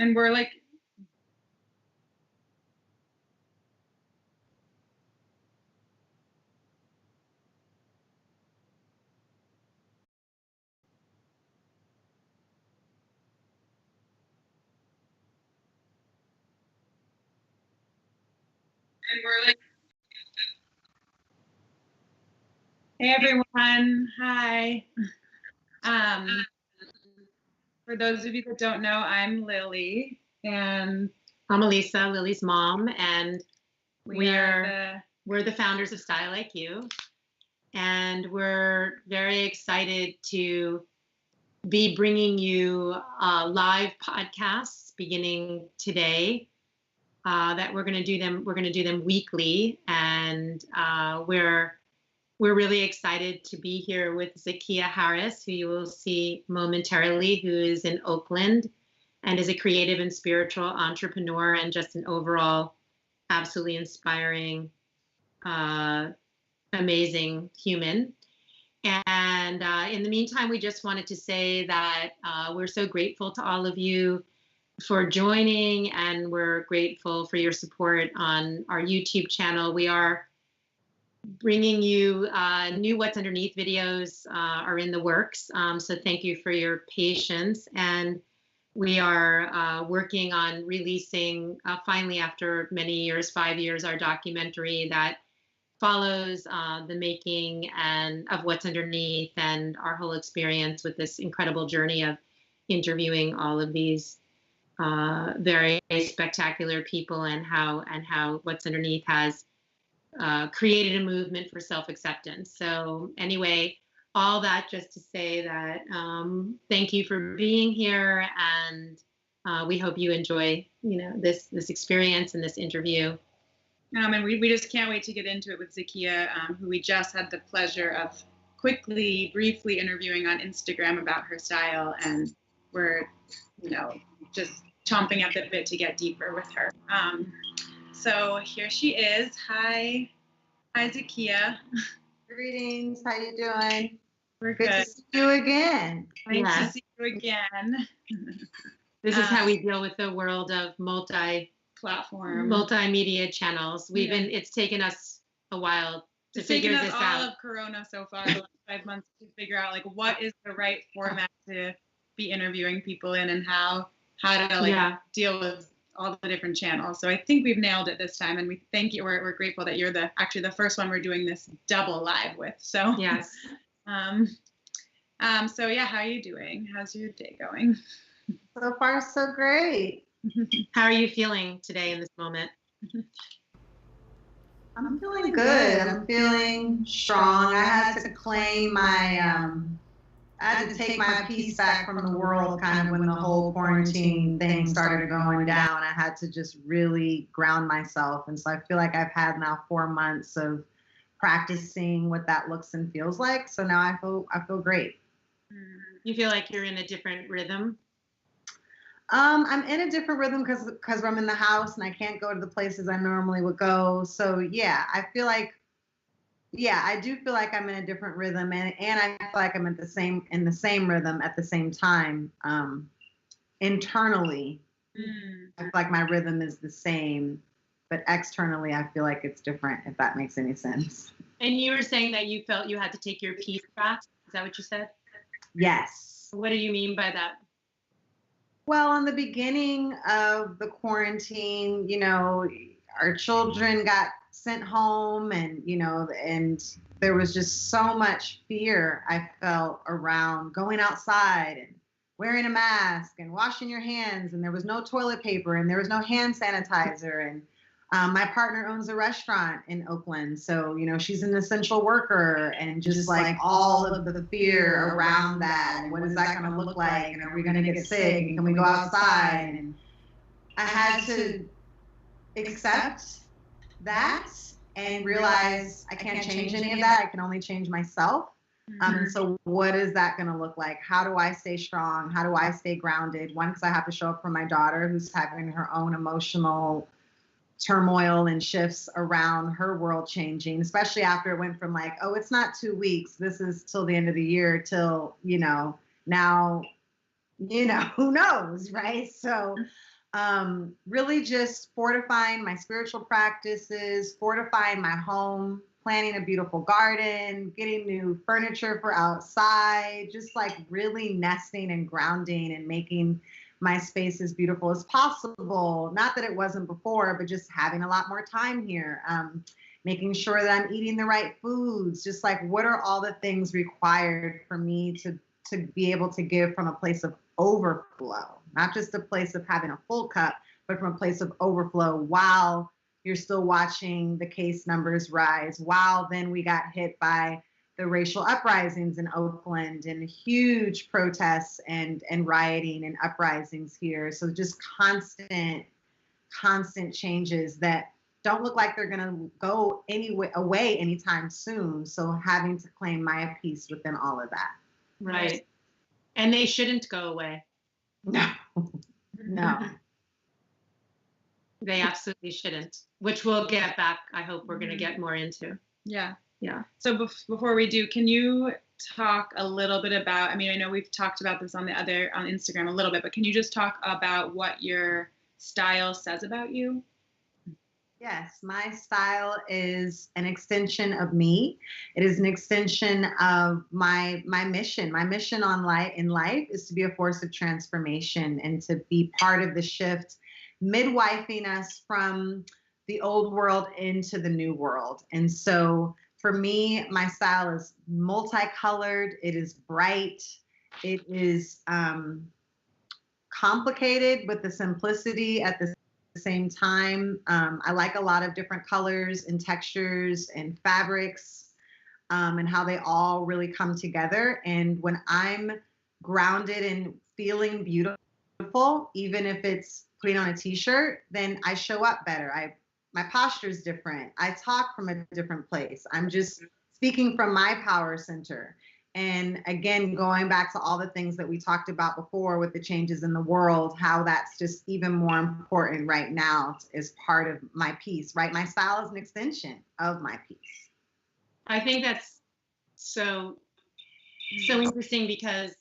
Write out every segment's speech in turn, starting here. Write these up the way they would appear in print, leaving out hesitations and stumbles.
And we're like, hey everyone, hi. For those of you that don't know, I'm Lily, and I'm Elisa, Lily's mom, and we're the founders of StyleLikeU, and we're very excited to be bringing you live podcasts beginning today. That we're going to do them. We're going to do them weekly, and we're really excited to be here with Zakiya Harris, who you will see momentarily, who is in Oakland and is a creative and spiritual entrepreneur and just an overall absolutely inspiring, amazing human. And in the meantime, we just wanted to say that we're so grateful to all of you for joining, and we're grateful for your support on our YouTube channel. We are bringing you new What's Underneath videos are in the works. So thank you for your patience. And we are working on releasing, finally, after many years, 5 years, our documentary that follows the making of What's Underneath and our whole experience with this incredible journey of interviewing all of these very spectacular people, and how What's Underneath has created a movement for self-acceptance. So anyway, all that just to say that thank you for being here, and we hope you enjoy, this experience and this interview. And we just can't wait to get into it with Zakiya, who we just had the pleasure of briefly interviewing on Instagram about her style, and we're, just chomping at the bit to get deeper with her. So here she is. Hi, Zakiya. Greetings. How you doing? We're good. Good to see you again. Nice to see you again. This is how we deal with the world of multimedia channels. It's taken us a while to figure this out. All of Corona so far, the last 5 months, to figure out what is the right format to be interviewing people in, and how to deal with all the different channels. So I think we've nailed it this time, and we thank you. We're grateful that you're actually the first one we're doing this double live with. So yes. So yeah, how are you doing? How's your day going? So far, so great. How are you feeling today in this moment? I'm feeling good. I'm feeling strong. I had to claim my I had to take my peace back from the world kind of when the whole quarantine thing started going down. I had to just really ground myself. And so I feel like I've had now 4 months of practicing what that looks and feels like. So now I feel great. You feel like you're in a different rhythm? I'm in a different rhythm because I'm in the house and I can't go to the places I normally would go. So yeah, I do feel like I'm in a different rhythm, and I feel like I'm in the same rhythm at the same time. Internally, I feel like my rhythm is the same, but externally, I feel like it's different, if that makes any sense. And you were saying that you felt you had to take your peace back. Is that what you said? Yes. What do you mean by that? Well, in the beginning of the quarantine, our children got sent home, and and there was just so much fear I felt around going outside and wearing a mask and washing your hands, and there was no toilet paper and there was no hand sanitizer, and my partner owns a restaurant in Oakland, so she's an essential worker, and just like all of the fear around that, and what is that going to look like, and are we going to get sick, and can we go outside? And I had to accept that and realize I can't change any of that. I can only change myself. And so what is that going to look like? How do I stay strong? How do I stay grounded? One, because I have to show up for my daughter, who's having her own emotional turmoil and shifts around her world changing, especially after it went from it's not 2 weeks, this is till the end of the year, till, now, who knows, right? So Really just fortifying my spiritual practices, fortifying my home, planting a beautiful garden, getting new furniture for outside, just like really nesting and grounding and making my space as beautiful as possible. Not that it wasn't before, but just having a lot more time here. Making sure that I'm eating the right foods, just like what are all the things required for me to be able to give from a place of overflow, not just a place of having a full cup, but from a place of overflow while you're still watching the case numbers rise, while then we got hit by the racial uprisings in Oakland and huge protests and rioting and uprisings here. So just constant changes that don't look like they're going to go away anytime soon. So having to claim my piece within all of that. Right. And they shouldn't go away. No, no. They absolutely shouldn't, which we'll get back. I hope we're going to get more into. Yeah. Yeah. So before we do, can you talk a little bit about, I mean, I know we've talked about this on Instagram a little bit, but can you just talk about what your style says about you? Yes, my style is an extension of me. It is an extension of my mission. My mission in life is to be a force of transformation and to be part of the shift, midwifing us from the old world into the new world. And so for me, my style is multicolored. It is bright. It is complicated with the simplicity at the same time. I like a lot of different colors and textures and fabrics and how they all really come together. And when I'm grounded and feeling beautiful, even if it's putting on a t-shirt, then I show up better. My posture is different. I talk from a different place. I'm just speaking from my power center. And again, going back to all the things that we talked about before with the changes in the world, how that's just even more important right now as part of my piece, right? My style is an extension of my piece. I think that's so interesting because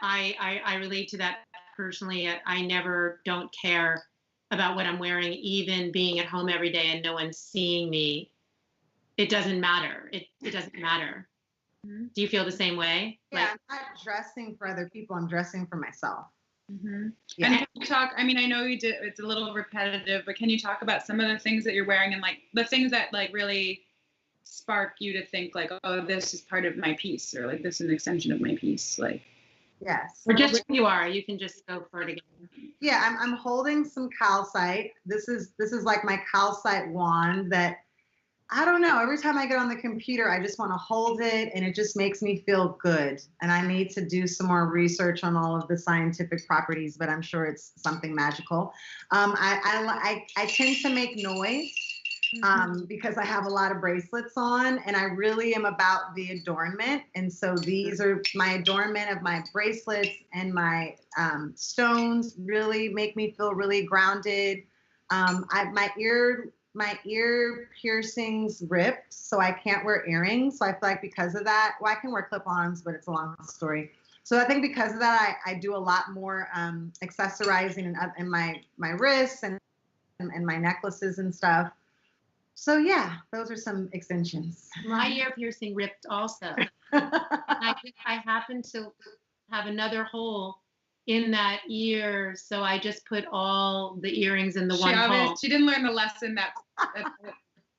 I relate to that personally. I never don't care about what I'm wearing, even being at home every day and no one's seeing me. It doesn't matter. It doesn't matter. Mm-hmm. Do you feel the same way? Yeah, I'm not dressing for other people. I'm dressing for myself. Mm-hmm. Yeah. And can you talk, I mean, I know you did, it's a little repetitive, but can you talk about some of the things that you're wearing and like the things that like really spark you to think like, oh, this is part of my piece, or like this is an extension of my piece? Like, yes. Or just who you are. You can just go for it again. Yeah, I'm holding some calcite. This is like my calcite wand that I don't know. Every time I get on the computer, I just want to hold it, and it just makes me feel good. And I need to do some more research on all of the scientific properties, but I'm sure it's something magical. I tend to make noise because I have a lot of bracelets on, and I really am about the adornment. And so these are my adornment of my bracelets, and my stones really make me feel really grounded. My ear piercings ripped, so I can't wear earrings. So I feel like because of that, well, I can wear clip-ons, but it's a long story. So I think because of that, I do a lot more accessorizing in my wrists and my necklaces and stuff. So yeah, those are some extensions. My ear piercing ripped also. I happen to have another hole in that ear, so I just put all the earrings in the one hole. She didn't learn the lesson that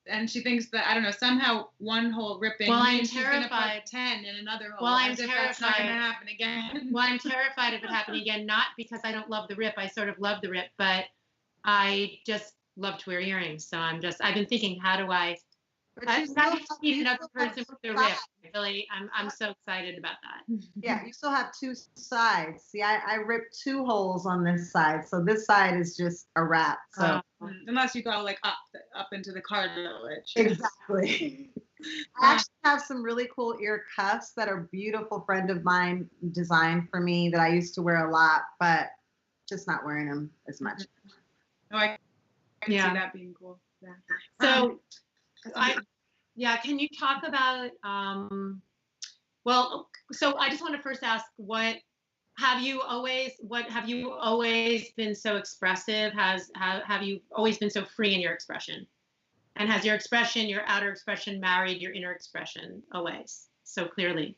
and she thinks that, I don't know, somehow one hole ripping means she's going to put 10 in another hole. Well, I'm terrified. That's not going to happen again. Well, I'm terrified of it happening again, not because I don't love the rip. I sort of love the rip, but I just love to wear earrings. So I've been thinking, how do I keep another person with their rip? Really, I'm so excited about that. Yeah, you still have two sides. See, I ripped 2 holes on this side, so this side is just a wrap. So unless you go like up into the cartilage. Exactly. I actually have some really cool ear cuffs that a beautiful friend of mine designed for me that I used to wear a lot, but just not wearing them as much. Oh, I can see that being cool. Yeah. So can you talk about, so I just want to first ask, what have you always been so expressive? Have you always been so free in your expression? And has your expression, your outer expression, married your inner expression always so clearly?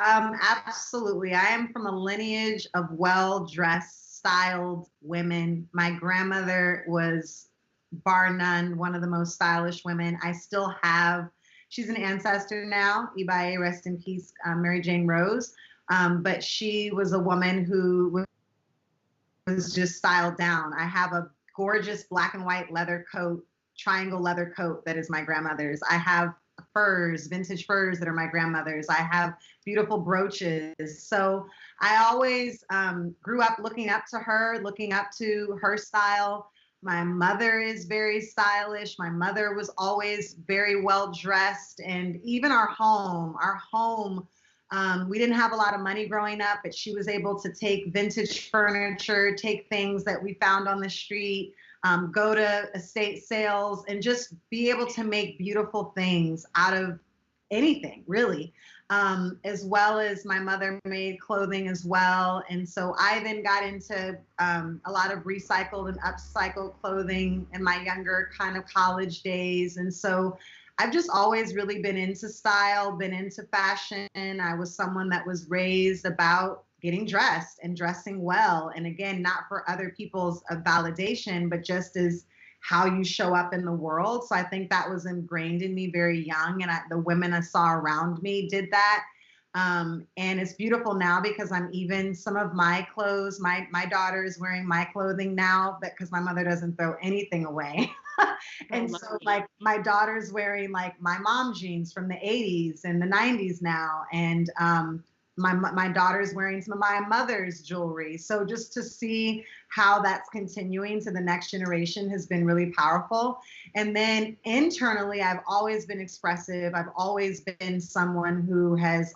Absolutely. I am from a lineage of well-dressed, styled women. My grandmother was, bar none, one of the most stylish women. I still have, she's an ancestor now, Ibaye, rest in peace, Mary Jane Rose. But she was a woman who was just styled down. I have a gorgeous black and white leather coat, triangle leather coat that is my grandmother's. I have furs, vintage furs that are my grandmother's. I have beautiful brooches. So I always grew up looking up to her, looking up to her style. My mother is very stylish. My mother was always very well dressed. And even our home, we didn't have a lot of money growing up, but she was able to take vintage furniture, take things that we found on the street, go to estate sales, and just be able to make beautiful things out of anything, really. As well as my mother made clothing as well. And so I then got into a lot of recycled and upcycled clothing in my younger kind of college days. And so I've just always really been into style, been into fashion. I was someone that was raised about getting dressed and dressing well. And again, not for other people's validation, but just as how you show up in the world. So I think that was ingrained in me very young. And the women I saw around me did that. And it's beautiful now because I'm even some of my clothes, my daughter is wearing my clothing now because my mother doesn't throw anything away. And so like my daughter's wearing like my mom jeans from the 80s and the 90s now. And my daughter's wearing some of my mother's jewelry. So just to see how that's continuing to the next generation has been really powerful. And then internally, I've always been expressive. I've always been someone who has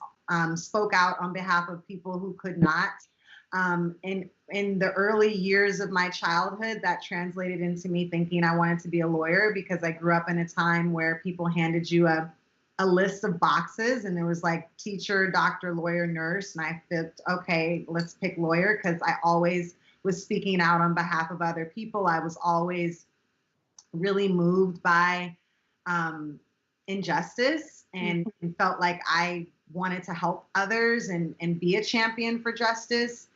spoke out on behalf of people who could not. In the early years of my childhood, that translated into me thinking I wanted to be a lawyer because I grew up in a time where people handed you a list of boxes and there was like teacher, doctor, lawyer, nurse. And I felt, okay, let's pick lawyer because I always was speaking out on behalf of other people. I was always really moved by injustice and felt like I wanted to help others and be a champion for justice.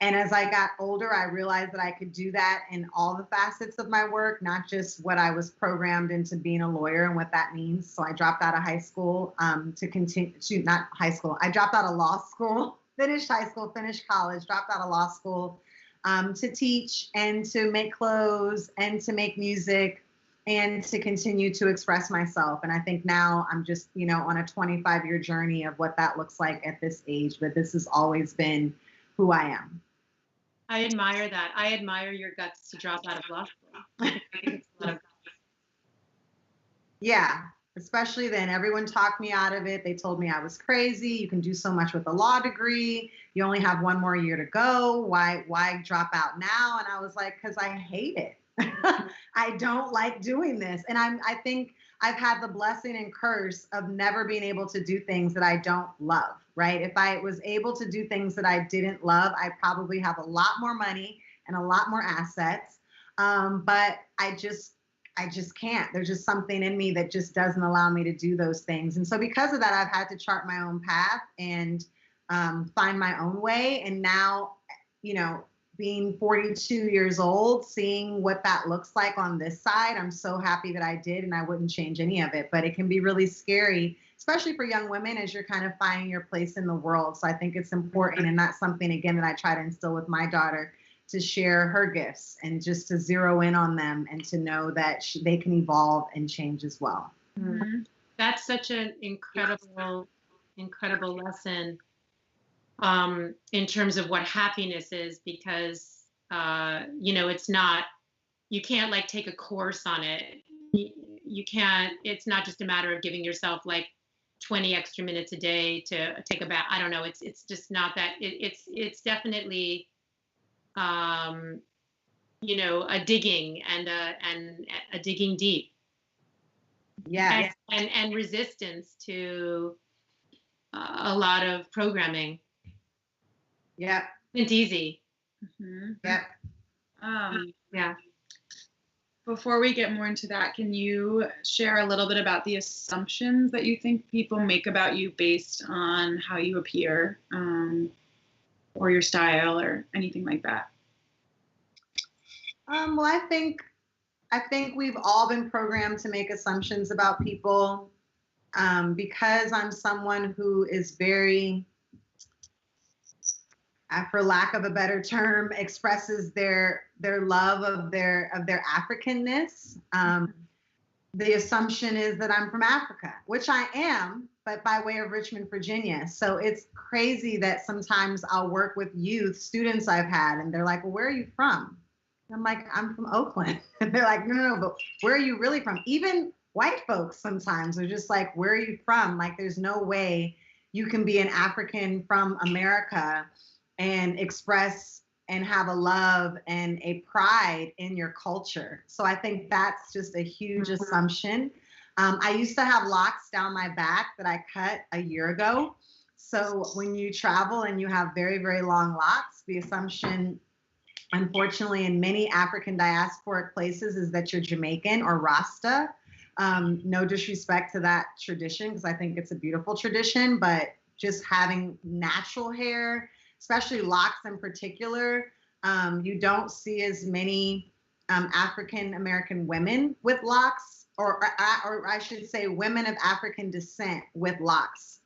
And as I got older, I realized that I could do that in all the facets of my work, not just what I was programmed into being a lawyer and what that means. So I dropped out of high school to continue to, not high school, I dropped out of law school, finished high school, finished college, dropped out of law school to teach and to make clothes and to make music and to continue to express myself. And I think now I'm just, on a 25-year journey of what that looks like at this age, but this has always been who I am. I admire that. I admire your guts to drop out of law school. I think it's a lot of guts. Yeah, especially then. Everyone talked me out of it. They told me I was crazy. You can do so much with a law degree. You only have one more year to go. Why drop out now? And I was like, because I hate it. I don't like doing this. And I think I've had the blessing and curse of never being able to do things that I don't love, right? If I was able to do things that I didn't love, I'd probably have a lot more money and a lot more assets. But I just can't. There's just something in me that just doesn't allow me to do those things. And so because of that, I've had to chart my own path and find my own way. And now, being 42 years old, seeing what that looks like on this side, I'm so happy that I did, and I wouldn't change any of it. But it can be really scary, especially for young women as you're kind of finding your place in the world. So I think it's important, and that's something, again, that I try to instill with my daughter, to share her gifts and just to zero in on them and to know that they can evolve and change as well. Mm-hmm. That's such an incredible lesson. In terms of what happiness is, because, it's not, you can't like take a course on it. You can't, it's not just a matter of giving yourself like 20 extra minutes a day to take a bath. I don't know. It's just not that. It's definitely, a digging and a digging deep. Yeah. And resistance to a lot of programming. Yep. It's easy. Yep. Yeah. Before we get more into that, can you share a little bit about the assumptions that you think people make about you based on how you appear, or your style, or anything like that? Well, I think we've all been programmed to make assumptions about people, because I'm someone who is very, for lack of a better term, expresses their love of their Africanness. The assumption is that I'm from Africa, which I am, but by way of Richmond, Virginia. So it's crazy that sometimes I'll work with youth, students I've had, and they're like, well, where are you from? And I'm like, I'm from Oakland. And they're like, no, but where are you really from? Even white folks sometimes are just like, where are you from? Like, there's no way you can be an African from America and express and have a love and a pride in your culture. So I think that's just a huge assumption. I used to have locks down my back that I cut a year ago. So when you travel and you have very, very long locks, the assumption, unfortunately, in many African diasporic places is that you're Jamaican or Rasta. No disrespect to that tradition, because I think it's a beautiful tradition, but just having natural hair, especially locks in particular, you don't see as many African American women with locks, or I should say women of African descent with locks.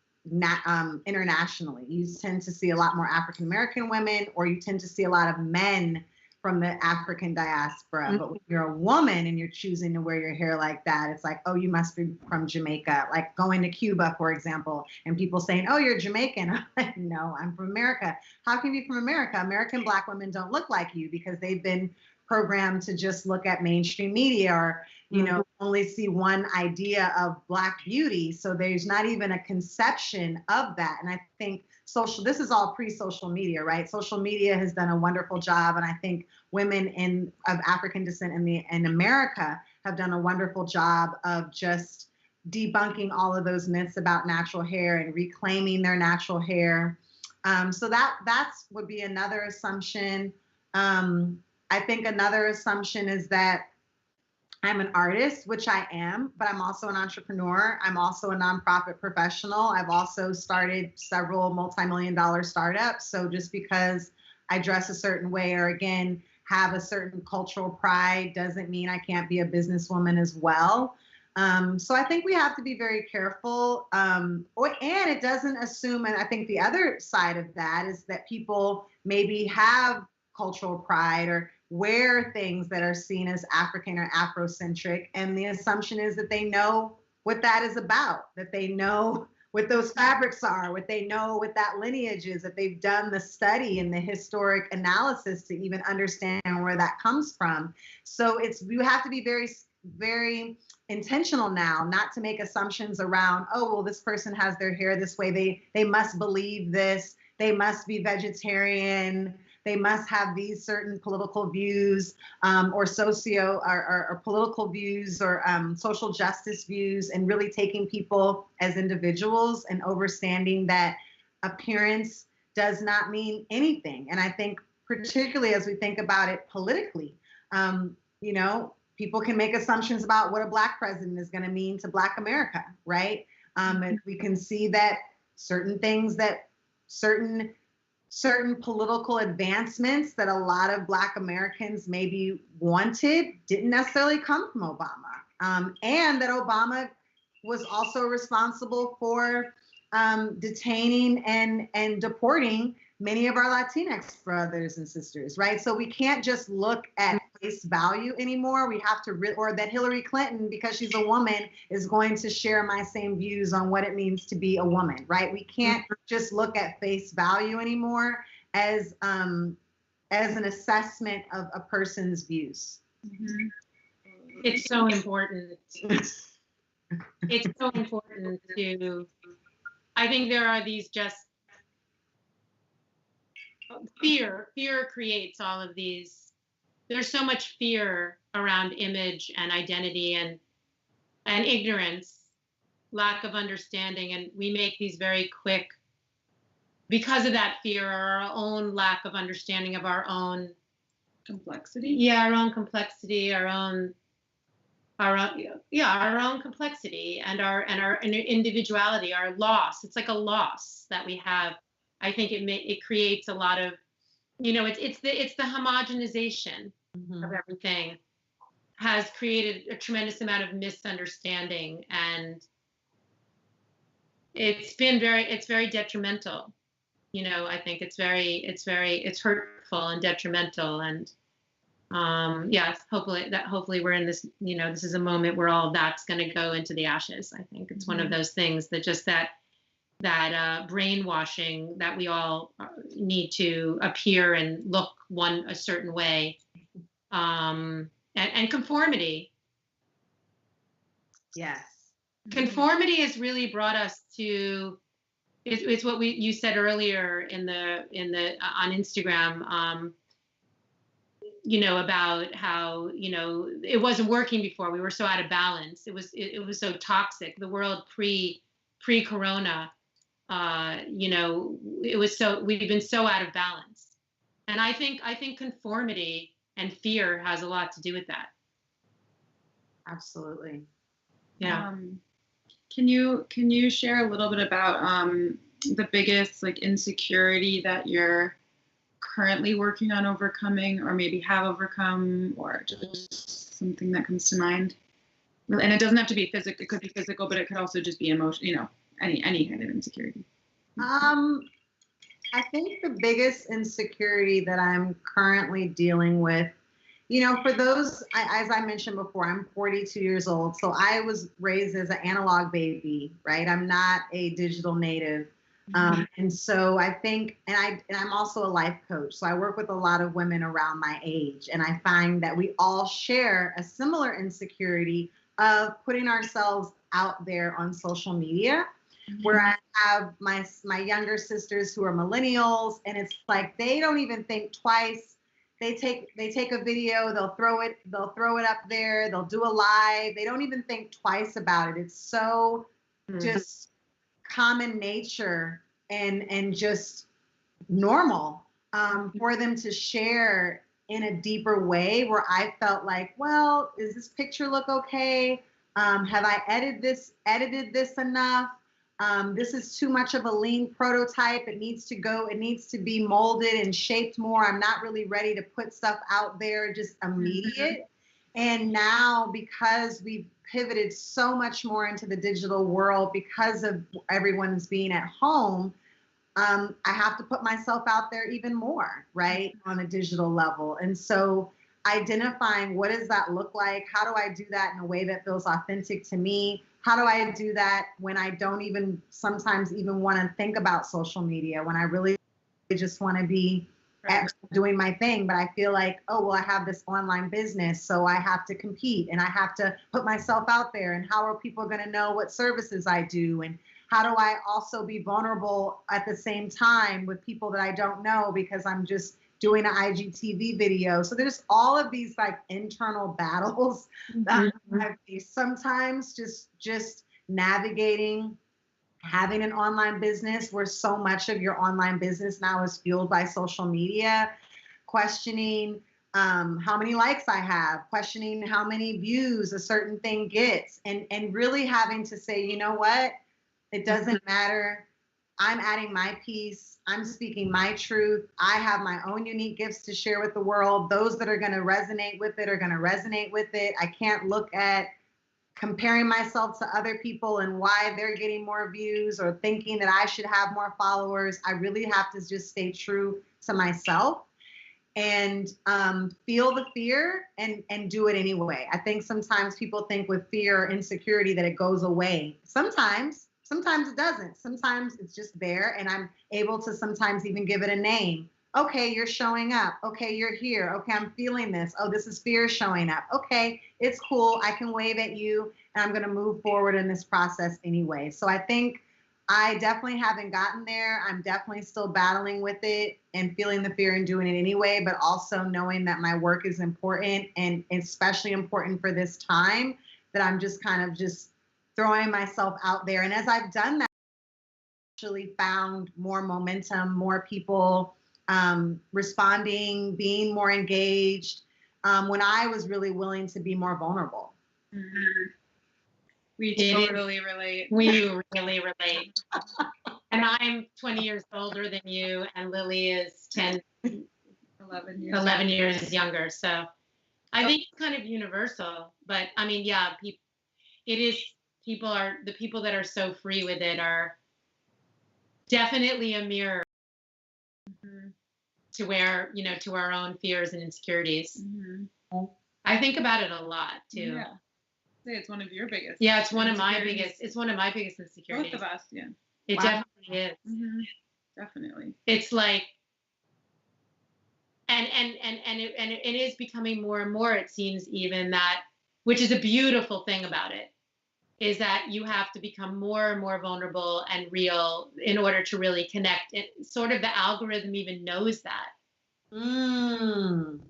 Internationally, you tend to see a lot more African American women, or you tend to see a lot of men from the African diaspora. But when you're a woman and you're choosing to wear your hair like that, it's like, oh, you must be from Jamaica. Like going to Cuba, for example, and people saying, oh, you're Jamaican. I'm like, no, I'm from America. How can you be from America? American Black women don't look like you, because they've been programmed to just look at mainstream media, or only see one idea of Black beauty. So there's not even a conception of that. And I think this is all pre-social media, right? Social media has done a wonderful job. And I think women of African descent in America have done a wonderful job of just debunking all of those myths about natural hair and reclaiming their natural hair. So that's would be another assumption. I think another assumption is that I'm an artist, which I am, but I'm also an entrepreneur. I'm also a nonprofit professional. I've also started several multi-million-dollar startups. So just because I dress a certain way, or again, have a certain cultural pride, doesn't mean I can't be a businesswoman as well. So I think we have to be very careful. And it doesn't assume, and I think the other side of that is that people maybe have cultural pride or wear things that are seen as African or Afrocentric. And the assumption is that they know what that is about, that they know what those fabrics are, what they know what that lineage is, that they've done the study and the historic analysis to even understand where that comes from. So you have to be very, very intentional now, not to make assumptions around, oh, well, this person has their hair this way. They must believe this. They must be vegetarian. They must have these certain political views, or or political views, or social justice views, and really taking people as individuals and understanding that appearance does not mean anything. And I think particularly as we think about it politically, people can make assumptions about what a Black president is going to mean to Black America, right? And we can see that certain things, that certain political advancements that a lot of Black Americans maybe wanted didn't necessarily come from Obama. And that Obama was also responsible for detaining and deporting many of our Latinx brothers and sisters, right? So we can't just look at face value anymore. We have to, or that Hillary Clinton, because she's a woman, is going to share my same views on what it means to be a woman, right? We can't just look at face value anymore as an assessment of a person's views. Mm-hmm. It's so important. It's so important I think there are these just fear creates all of these. There's so much fear around image and identity and ignorance, lack of understanding, and we make these very quick because of that fear or our own lack of understanding of our own complexity. Yeah, our own complexity, our own complexity and our individuality, our loss. It's like a loss that we have. I think it creates a lot of, it's the homogenization of everything has created a tremendous amount of misunderstanding, and it's very detrimental. I think it's hurtful and detrimental, and hopefully we're in this, this is a moment where all of that's going to go into the ashes. I think it's one of those things that just that brainwashing that we all need to appear and look a certain way, and conformity. Yes. Conformity has really brought us to, it's what you said earlier on Instagram, about how, it wasn't working before. We were so out of balance. It was so toxic. The world pre-corona, we've been so out of balance. And I think conformity and fear has a lot to do with that. Absolutely. Yeah. Can you share a little bit about the biggest insecurity that you're currently working on overcoming, or maybe have overcome, or just something that comes to mind? And it doesn't have to be physical. It could be physical, but it could also just be emotional. Any kind of insecurity. I think the biggest insecurity that I'm currently dealing with, for those, as I mentioned before, I'm 42 years old. So I was raised as an analog baby, right? I'm not a digital native. And so I think, and I'm also a life coach. So I work with a lot of women around my age. And I find that we all share a similar insecurity of putting ourselves out there on social media, where I have my younger sisters who are millennials, and it's like they don't even think twice. They take a video, they'll throw it up there, they'll do a live. They don't even think twice about it. It's so just common nature and just normal for them to share in a deeper way, where I felt like, well, does this picture look okay? Have I edited this enough? This is too much of a lean prototype. It needs to be molded and shaped more. I'm not really ready to put stuff out there just immediate. And now, because we've pivoted so much more into the digital world because of everyone's being at home, I have to put myself out there even more, right, on a digital level. And so identifying what does that look like? How do I do that in a way that feels authentic to me? How do I do that when I don't sometimes even want to think about social media, when I really just want to be doing my thing, but I feel like, oh, well, I have this online business, so I have to compete and I have to put myself out there. And how are people going to know what services I do? And how do I also be vulnerable at the same time with people that I don't know because I'm just doing an IGTV video? So there's all of these internal battles that I face sometimes, just navigating having an online business where so much of your online business now is fueled by social media, questioning how many likes I have, questioning how many views a certain thing gets, and really having to say, you know what, it doesn't matter. I'm adding my piece. I'm speaking my truth. I have my own unique gifts to share with the world. Those that are going to resonate with it are going to resonate with it. I can't look at comparing myself to other people and why they're getting more views or thinking that I should have more followers. I really have to just stay true to myself and feel the fear and do it anyway. I think sometimes people think with fear or insecurity that it goes away. Sometimes it doesn't. Sometimes it's just there, and I'm able to sometimes even give it a name. Okay, you're showing up. Okay, you're here. Okay, I'm feeling this. Oh, this is fear showing up. Okay, it's cool. I can wave at you, and I'm going to move forward in this process anyway. So I think I definitely haven't gotten there. I'm definitely still battling with it and feeling the fear and doing it anyway, but also knowing that my work is important, and especially important for this time, that I'm just kind of just throwing myself out there. And as I've done that, actually found more momentum, more people responding, being more engaged, when I was really willing to be more vulnerable. Mm-hmm. We totally relate. We really relate. And I'm 20 years older than you, and Lily is 11 years younger. So I think it's kind of universal. But I mean, yeah, the people that are so free with it are definitely a mirror to where, to our own fears and insecurities. Mm-hmm. I think about it a lot too. Yeah. It's one of your biggest. Yeah, it's one of my biggest insecurities. Both of us, yeah. It definitely is. Mm-hmm. Definitely. It's like, and it is becoming more and more, it seems, even that, which is a beautiful thing about it, is that you have to become more and more vulnerable and real in order to really connect. Sort of the algorithm even knows that. Well,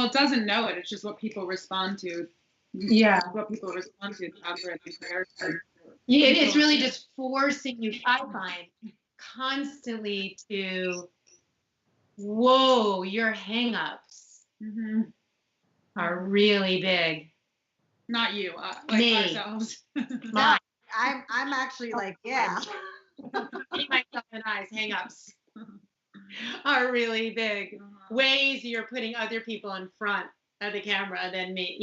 it doesn't know it. It's just what people respond to. Yeah. What people respond to. The algorithm prioritizes. Yeah, it's really just forcing you, I find, constantly to, whoa, your hang-ups are really big. Not you, like me. Ourselves. Mine. I'm actually like, yeah. Me, myself, and I's hang-ups are really big. Ways you're putting other people in front of the camera than me,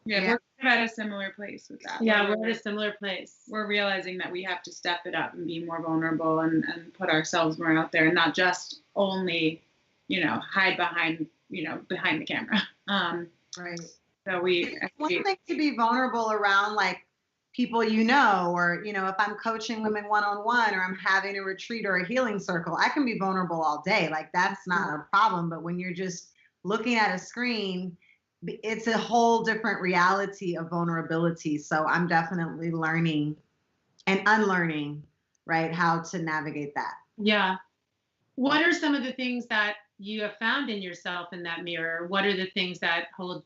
Yeah, we're at a similar place with that. Yeah, we're at a similar place. We're realizing that we have to step it up and be more vulnerable and put ourselves more out there, and not just only, hide behind the camera. Right. So it's one thing to be vulnerable around like people, or, if I'm coaching women one-on-one, or I'm having a retreat or a healing circle, I can be vulnerable all day. Like that's not a problem. But when you're just looking at a screen, it's a whole different reality of vulnerability. So I'm definitely learning and unlearning, right, how to navigate that. Yeah. What are some of the things that you have found in yourself in that mirror? What are the things that hold,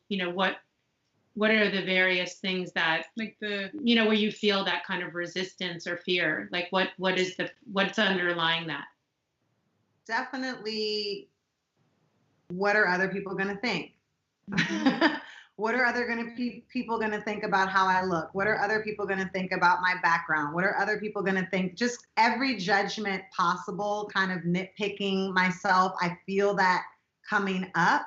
what are the various things that, like where you feel that kind of resistance or fear? Like what's underlying that? Definitely, what are other people going to think? What are other people going to think about how I look? What are other people going to think about my background? What are other people going to think? Just every judgment possible, kind of nitpicking myself. I feel that coming up.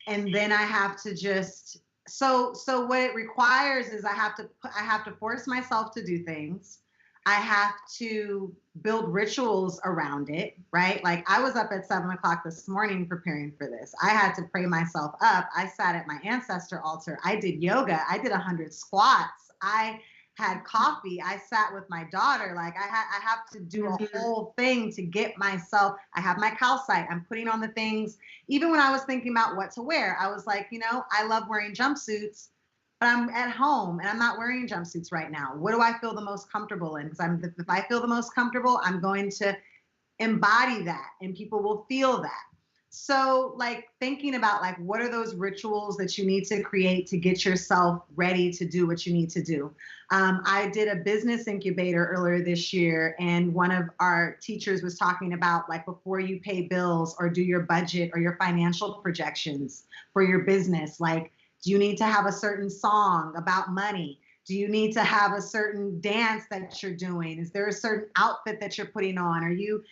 And then I have to just, so what it requires is I have to force myself to do things. I have to build rituals around it, right? Like I was up at 7:00 this morning preparing for this. I had to pray myself up. I sat at my ancestor altar. I did yoga. I did 100 squats. I had coffee. I sat with my daughter. Like I have to do a whole thing to get myself. I have my calcite. I'm putting on the things. Even when I was thinking about what to wear, I was like, I love wearing jumpsuits, but I'm at home and I'm not wearing jumpsuits right now. What do I feel the most comfortable in? Because if I feel the most comfortable, I'm going to embody that and people will feel that. So like thinking about like, what are those rituals that you need to create to get yourself ready to do what you need to do? I did a business incubator earlier this year, and one of our teachers was talking about like before you pay bills or do your budget or your financial projections for your business, like, do you need to have a certain song about money? Do you need to have a certain dance that you're doing? Is there a certain outfit that you're putting on? Are you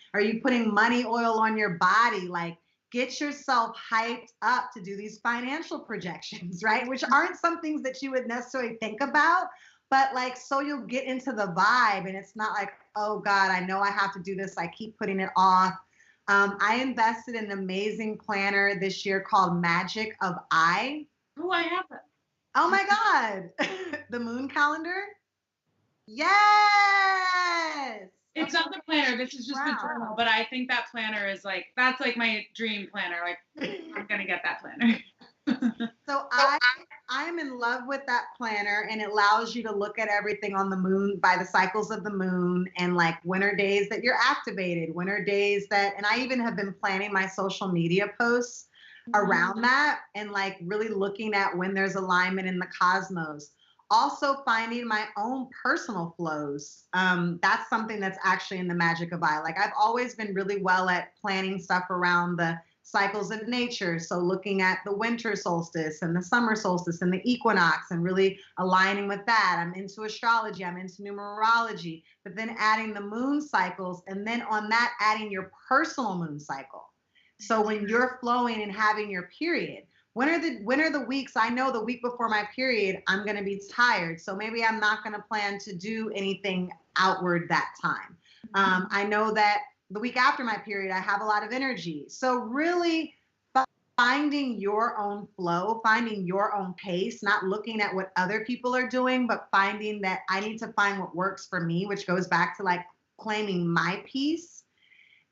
putting money oil on your body? Like, get yourself hyped up to do these financial projections, right? Which aren't some things that you would necessarily think about, but like, so you'll get into the vibe and it's not like, oh God, I know I have to do this. I keep putting it off. I invested in an amazing planner this year called Magic of I. Oh, I have it. Oh my God. The moon calendar? Yes. It's not the planner. This is just the journal. But I think that planner is like, that's like my dream planner. Like, I'm going to get that planner. So I'm in love with that planner, and it allows you to look at everything on the moon by the cycles of the moon, and like winter days that you're activated, winter days that, and I even have been planning my social media posts around that and like really looking at when there's alignment in the cosmos. also finding my own personal flows. That's something that's actually in the magic of I. Like I've always been really well at planning stuff around the cycles of nature. So looking at the winter solstice and the summer solstice and the equinox and really aligning with that. I'm into astrology, I'm into numerology, but then adding the moon cycles and then on that adding your personal moon cycle. So when you're flowing and having your period, when are the weeks, I know the week before my period, I'm going to be tired. So maybe I'm not going to plan to do anything outward that time. I know that the week after my period, I have a lot of energy. So really finding your own flow, finding your own pace, not looking at what other people are doing, but finding that I need to find what works for me, which goes back to like claiming my peace.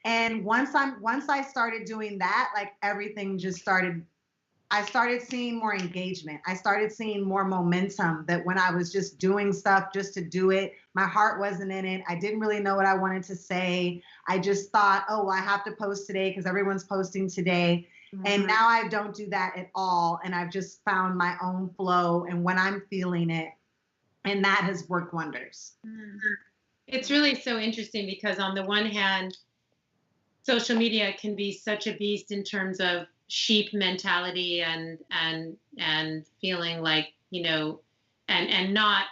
And once I started doing that, like everything just started. I started seeing more engagement. I started seeing more momentum, that when I was just doing stuff just to do it, my heart wasn't in it. I didn't really know what I wanted to say. I just thought, oh, I have to post today because everyone's posting today. Mm-hmm. And now I don't do that at all. And I've just found my own flow and when I'm feeling it. And that has worked wonders. It's really so interesting because on the one hand, social media can be such a beast in terms of sheep mentality and feeling like, you know, and not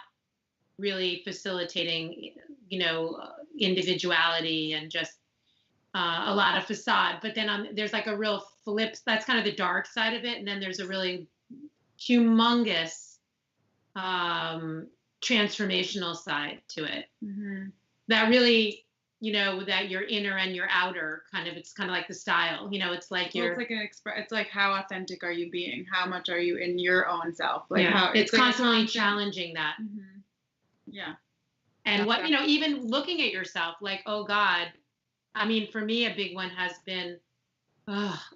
really facilitating, you know, individuality and just a lot of facade. But then there's like a real flip. That's kind of the dark side of it. And then there's a really humongous transformational side to it. Mm-hmm. That really, you know, that your inner and your outer kind of, it's kind of like the style, you know, it's like it's like it's like how authentic are you being? How much are you in your own self? Like how it's constantly challenging that. Mm-hmm. Yeah. And what, you know, even looking at yourself like, oh God, I mean, for me, a big one has been,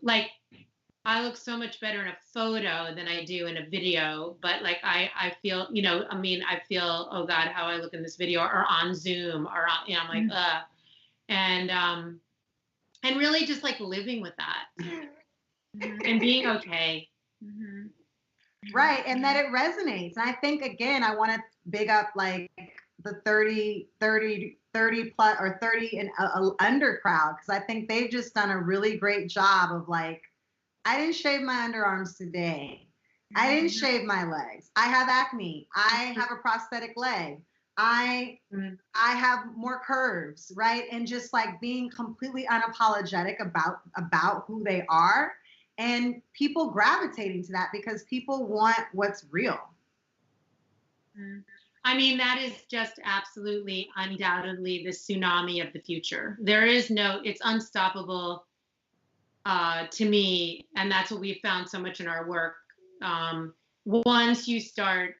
like, I look so much better in a photo than I do in a video, but like, I feel, you know, I mean, I feel, oh God, how I look in this video or on Zoom or on, you know, I'm like, and really just like living with that and being okay. Mm-hmm. Right. And that it resonates. And I think, again, I want to big up like the 30 plus or 30 and under crowd. Cause I think they've just done a really great job of like, I didn't shave my underarms today. I didn't shave my legs. I have acne. I have a prosthetic leg. I have more curves, right? And just like being completely unapologetic about who they are, and people gravitating to that because people want what's real. I mean, that is just absolutely, undoubtedly the tsunami of the future. There is no, it's unstoppable to me, and that's what we found so much in our work. Once you start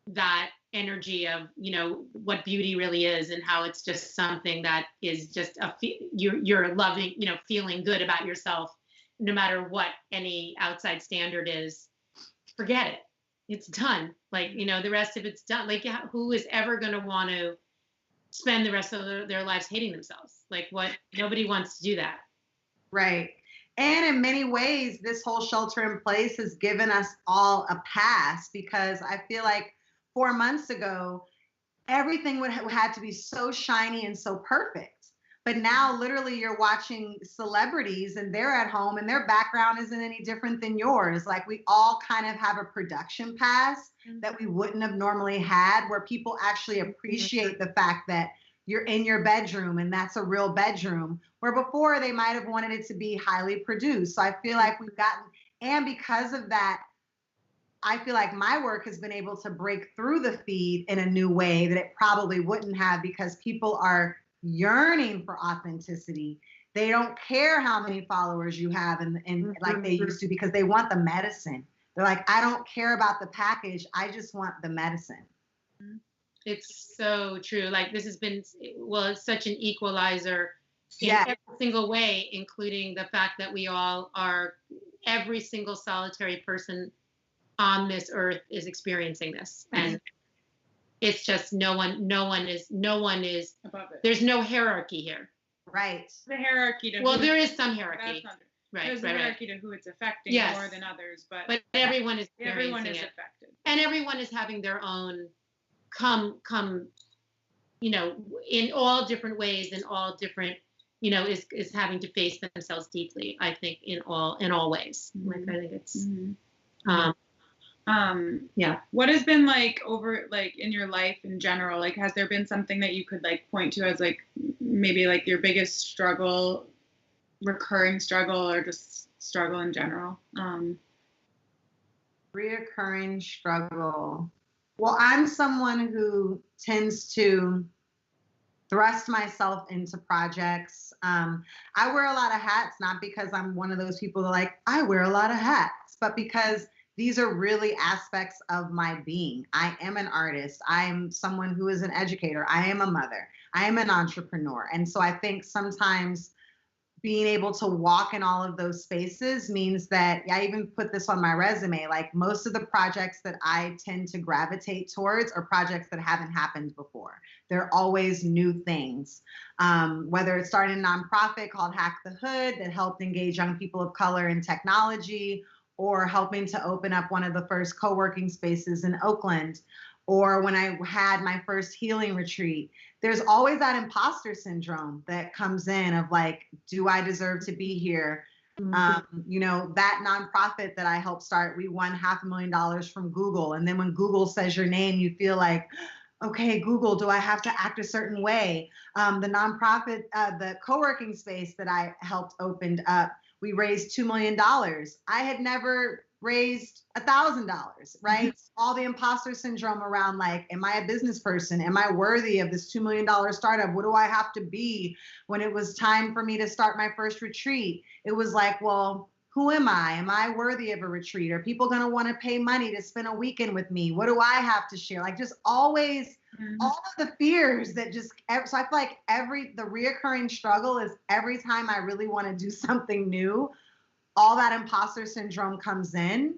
that energy of, you know, what beauty really is and how it's just something that is just you're loving, you know, feeling good about yourself, no matter what any outside standard is, forget it. It's done. Like, you know, the rest of it's done. Like, who is ever going to want to spend the rest of their lives hating themselves? Like, what? Nobody wants to do that. Right. And in many ways, this whole shelter in place has given us all a pass, because I feel like 4 months ago, everything had to be so shiny and so perfect. But now literally you're watching celebrities and they're at home and their background isn't any different than yours. Like, we all kind of have a production pass that we wouldn't have normally had, where people actually appreciate the fact that you're in your bedroom and that's a real bedroom, where before they might have wanted it to be highly produced. So I feel like we've gotten, and because of that, I feel like my work has been able to break through the feed in a new way that it probably wouldn't have, because people are yearning for authenticity. They don't care how many followers you have and like they used to, because they want the medicine. They're like, I don't care about the package. I just want the medicine. It's so true. Like, this has been, well, it's such an equalizer in every single way, including the fact that we all are, every single solitary person on this earth is experiencing this. And it's just no one is above it. There's no hierarchy here. Right. The hierarchy. Well, there is some hierarchy. there's a hierarchy to who it's affecting more than others, but everyone is affected, and everyone is having their own come, you know, in all different ways, in all different, you know, is having to face themselves deeply. I think in all ways. Like I think it's. Yeah. What has been like in your life in general? Like, has there been something that you could like point to as like maybe like your biggest struggle, recurring struggle, or just struggle in general? Reoccurring struggle. Well, I'm someone who tends to thrust myself into projects. I wear a lot of hats, not because I'm one of those people that like, I wear a lot of hats, but because these are really aspects of my being. I am an artist. I am someone who is an educator. I am a mother. I am an entrepreneur. And so I think sometimes being able to walk in all of those spaces means that, I even put this on my resume, like most of the projects that I tend to gravitate towards are projects that haven't happened before. They're always new things. Whether it's starting a nonprofit called Hack the Hood that helped engage young people of color in technology, or helping to open up one of the first co-working spaces in Oakland, or when I had my first healing retreat. There's always that imposter syndrome that comes in of like, do I deserve to be here? You know, that nonprofit that I helped start, we won $500,000 from Google. And then when Google says your name, you feel like, okay, Google, do I have to act a certain way? The nonprofit, the co-working space that I helped opened up, we raised $2 million. I had never raised $1,000, right? All the imposter syndrome around like, am I a business person? Am I worthy of this $2 million startup? What do I have to be? When it was time for me to start my first retreat, it was like, well, who am I? Am I worthy of a retreat? Are people going to want to pay money to spend a weekend with me? What do I have to share? Like just always all of the fears that just, so I feel like the reoccurring struggle is every time I really want to do something new, all that imposter syndrome comes in,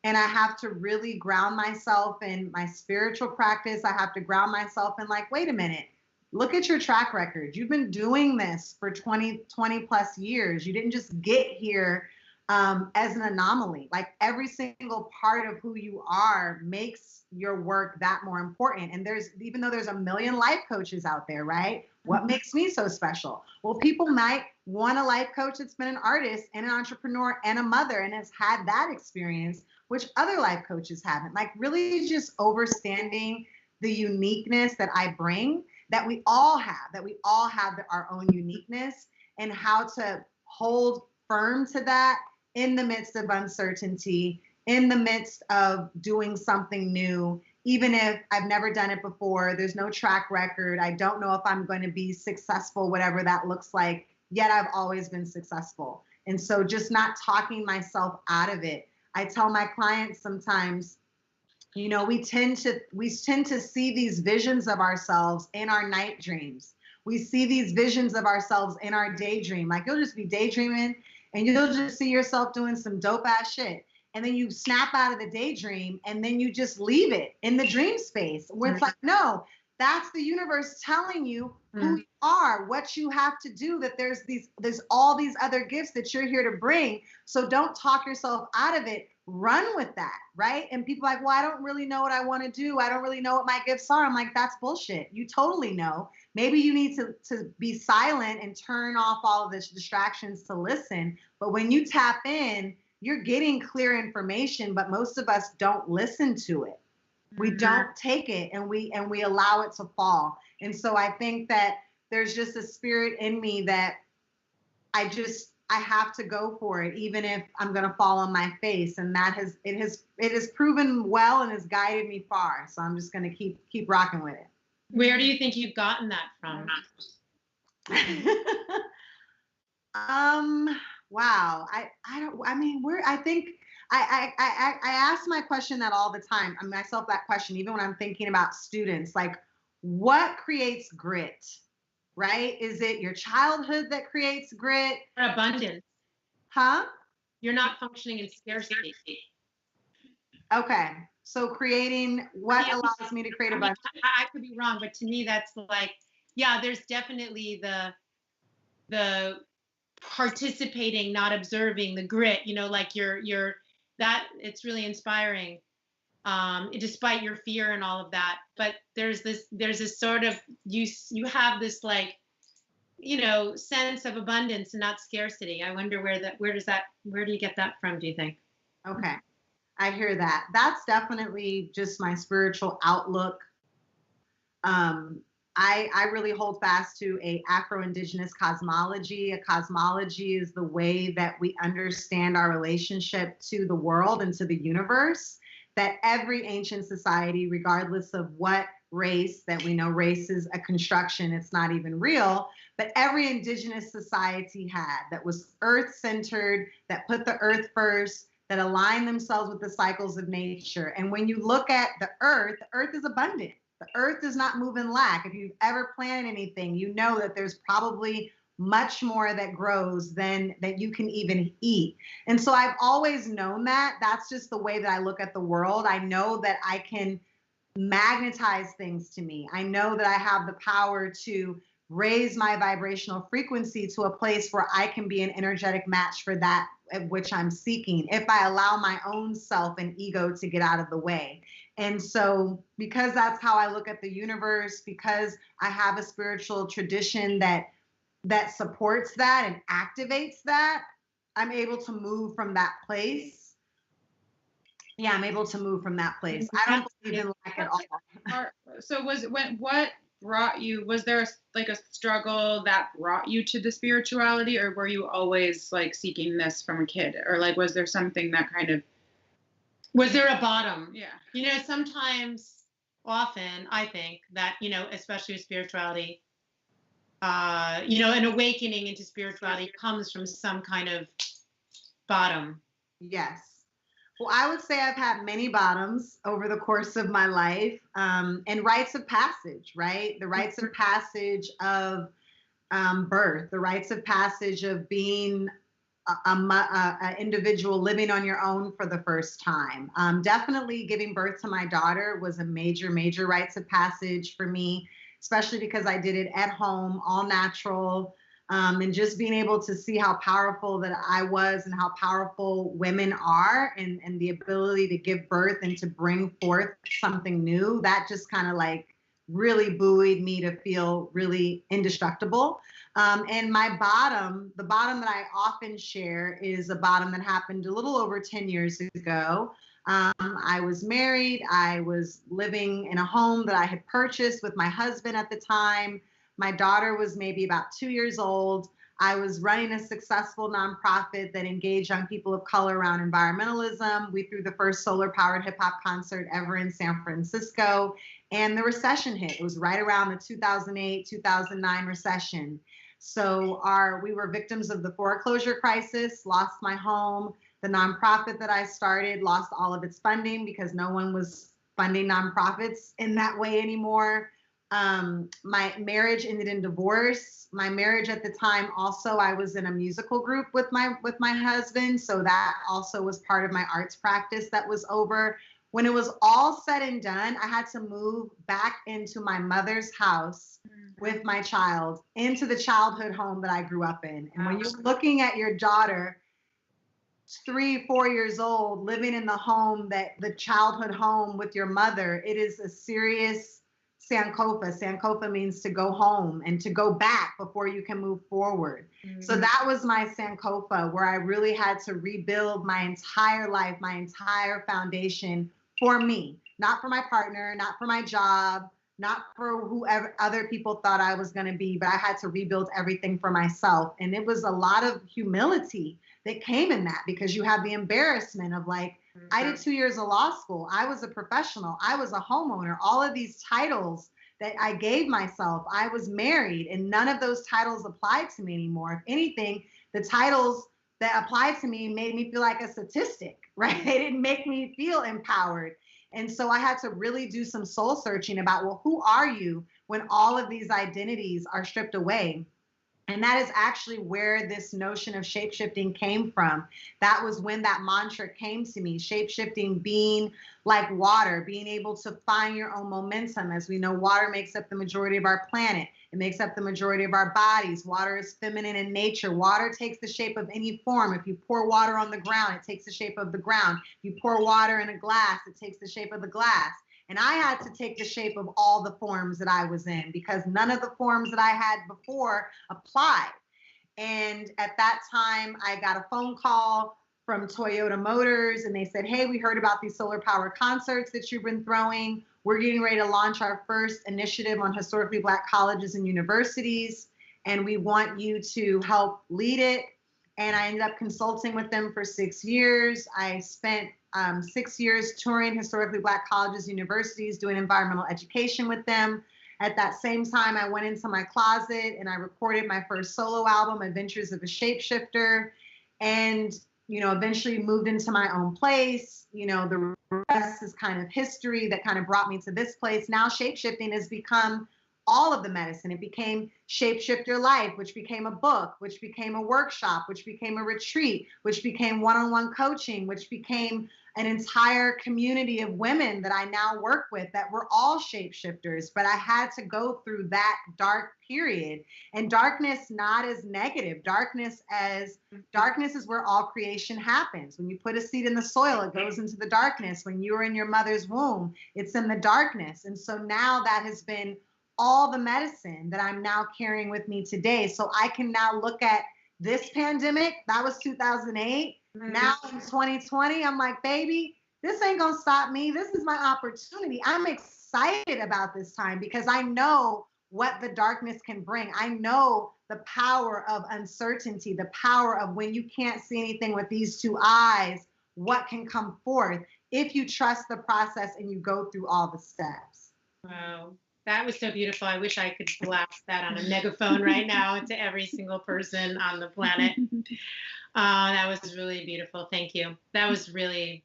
and I have to really ground myself in my spiritual practice. I have to ground myself in like, wait a minute, look at your track record. You've been doing this for 20 plus years. You didn't just get here as an anomaly. Like every single part of who you are makes your work that more important. And even though there's a million life coaches out there, right? What makes me so special? Well, people might want a life coach that's been an artist and an entrepreneur and a mother and has had that experience, which other life coaches haven't. Like really just understanding the uniqueness that I bring, that we all have our own uniqueness, and how to hold firm to that in the midst of uncertainty, in the midst of doing something new, even if I've never done it before, there's no track record, I don't know if I'm going to be successful, whatever that looks like, yet I've always been successful. And so just not talking myself out of it. I tell my clients sometimes, you know, we tend to see these visions of ourselves in our night dreams. We see these visions of ourselves in our daydream. Like you'll just be daydreaming and you'll just see yourself doing some dope ass shit. And then you snap out of the daydream and then you just leave it in the dream space where it's like, no, that's the universe telling you who you are, what you have to do, that there's all these other gifts that you're here to bring. So don't talk yourself out of it. Run with that, right? And people are like, well, I don't really know what I want to do. I don't really know what my gifts are. I'm like, that's bullshit. You totally know. Maybe you need to be silent and turn off all of the distractions to listen. But when you tap in, you're getting clear information, but most of us don't listen to it. We don't take it and we allow it to fall. And so I think that there's just a spirit in me that I have to go for it, even if I'm going to fall on my face. And it has proven well and has guided me far. So I'm just going to keep rocking with it. Where do you think you've gotten that from? Wow. I ask my question that all the time. I myself that question, even when I'm thinking about students, like what creates grit, right? Is it your childhood that creates grit? Or abundance. Huh? You're not functioning in scarcity. Okay. So creating what allows me to create abundance? I could be wrong, but to me, that's like, yeah, there's definitely the participating, not observing, the grit, like you're that it's really inspiring, despite your fear and all of that. But there's this sort of, you have this, like, sense of abundance and not scarcity. I wonder where do you get that from, do you think? Okay. I hear that. That's definitely just my spiritual outlook. I really hold fast to a Afro-Indigenous cosmology. A cosmology is the way that we understand our relationship to the world and to the universe, that every ancient society, regardless of what race, that we know race is a construction, it's not even real, but every indigenous society had, that was earth-centered, that put the earth first, that align themselves with the cycles of nature. And when you look at the earth is abundant. The earth does not move in lack. If you've ever planted anything, you know that there's probably much more that grows than that you can even eat. And so I've always known that. That's just the way that I look at the world. I know that I can magnetize things to me. I know that I have the power to raise my vibrational frequency to a place where I can be an energetic match for that at which I'm seeking, if I allow my own self and ego to get out of the way. And so, because that's how I look at the universe, because I have a spiritual tradition that supports that and activates that, I'm able to move from that place. Yeah, I'm able to move from that place. I don't believe in lack at all. So what brought you, was there like a struggle that brought you to the spirituality, or were you always like seeking this from a kid, or like was there something that kind of, was there a bottom? Yeah. Often I think that, especially with spirituality, an awakening into spirituality comes from some kind of bottom. Yes. Well, I would say I've had many bottoms over the course of my life, and rites of passage, right? The rites of passage of birth, the rites of passage of being an individual living on your own for the first time. Definitely giving birth to my daughter was a major, major rites of passage for me, especially because I did it at home, all natural. And just being able to see how powerful that I was and how powerful women are, and the ability to give birth and to bring forth something new, that just kind of like really buoyed me to feel really indestructible. And my bottom, the bottom that I often share, is a bottom that happened a little over 10 years ago. I was married. I was living in a home that I had purchased with my husband at the time. My daughter was maybe about 2 years old. I was running a successful nonprofit that engaged young people of color around environmentalism. We threw the first solar-powered hip-hop concert ever in San Francisco, and the recession hit. It was right around the 2008, 2009 recession. So we were victims of the foreclosure crisis, lost my home. The nonprofit that I started lost all of its funding because no one was funding nonprofits in that way anymore. My marriage ended in divorce. My marriage at the time, also, I was in a musical group with my husband. So that also was part of my arts practice that was over. When it was all said and done, I had to move back into my mother's house with my child, into the childhood home that I grew up in. And when you're looking at your daughter, 3, 4 years old, living in the home, the childhood home with your mother, it is a serious Sankofa. Sankofa means to go home and to go back before you can move forward. Mm-hmm. So that was my Sankofa, where I really had to rebuild my entire life, my entire foundation for me, not for my partner, not for my job, not for whoever other people thought I was going to be, but I had to rebuild everything for myself. And it was a lot of humility that came in that, because you have the embarrassment of like, I did 2 years of law school. I was a professional. I was a homeowner. All of these titles that I gave myself. I was married, and none of those titles applied to me anymore. If anything, the titles that applied to me made me feel like a statistic, right? They didn't make me feel empowered. And so I had to really do some soul searching about, well, who are you when all of these identities are stripped away? And that is actually where this notion of shapeshifting came from. That was when that mantra came to me. Shapeshifting being like water, being able to find your own momentum. As we know, water makes up the majority of our planet. It makes up the majority of our bodies. Water is feminine in nature. Water takes the shape of any form. If you pour water on the ground, it takes the shape of the ground. If you pour water in a glass, it takes the shape of the glass. And I had to take the shape of all the forms that I was in because none of the forms that I had before applied. And at that time, I got a phone call from Toyota Motors, and they said, hey, we heard about these solar power concerts that you've been throwing. We're getting ready to launch our first initiative on historically Black colleges and universities, and we want you to help lead it. And I ended up consulting with them for 6 years. I spent 6 years touring historically Black colleges, universities, doing environmental education with them. At that same time, I went into my closet and I recorded my first solo album, Adventures of a Shapeshifter, and, eventually moved into my own place. The rest is kind of history that kind of brought me to this place. Now shapeshifting has become all of the medicine. It became Shapeshifter Life, which became a book, which became a workshop, which became a retreat, which became one-on-one coaching, which became an entire community of women that I now work with that were all shapeshifters. But I had to go through that dark period. And darkness not as negative. Darkness is where all creation happens. When you put a seed in the soil, it goes into the darkness. When you were in your mother's womb, it's in the darkness. And so now that has been all the medicine that I'm now carrying with me today. So I can now look at this pandemic, that was 2008. Now in 2020, I'm like, baby, this ain't gonna stop me. This is my opportunity. I'm excited about this time because I know what the darkness can bring. I know the power of uncertainty, the power of when you can't see anything with these two eyes, what can come forth if you trust the process and you go through all the steps. Wow. That was so beautiful. I wish I could blast that on a megaphone right now to every single person on the planet. That was really beautiful. Thank you. That was really,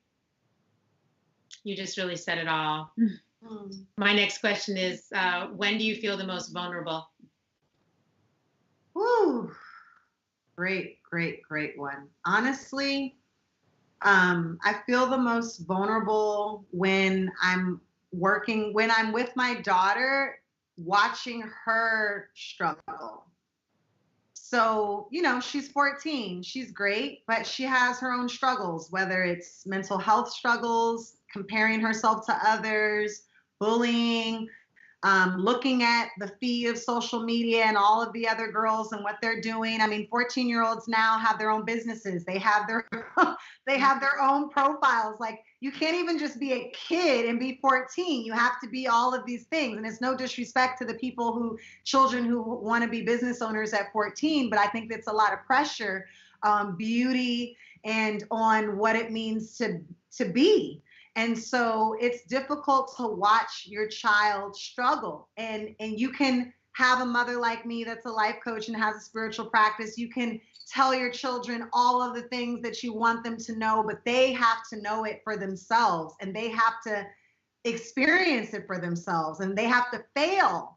you just really said it all. My next question is, when do you feel the most vulnerable? Woo. Great one. Honestly, I feel the most vulnerable when I'm with my daughter, watching her struggle. So, she's 14, she's great, but she has her own struggles, whether it's mental health struggles, comparing herself to others, bullying, looking at the feed of social media and all of the other girls and what they're doing. I mean, 14-year-olds now have their own businesses. They have their own profiles. Like, you can't even just be a kid and be 14. You have to be all of these things. And it's no disrespect to the children who want to be business owners at 14, but I think that's a lot of pressure on beauty and on what it means to be. And so it's difficult to watch your child struggle. And you can have a mother like me that's a life coach and has a spiritual practice. You can tell your children all of the things that you want them to know, but they have to know it for themselves, and they have to experience it for themselves, and they have to fail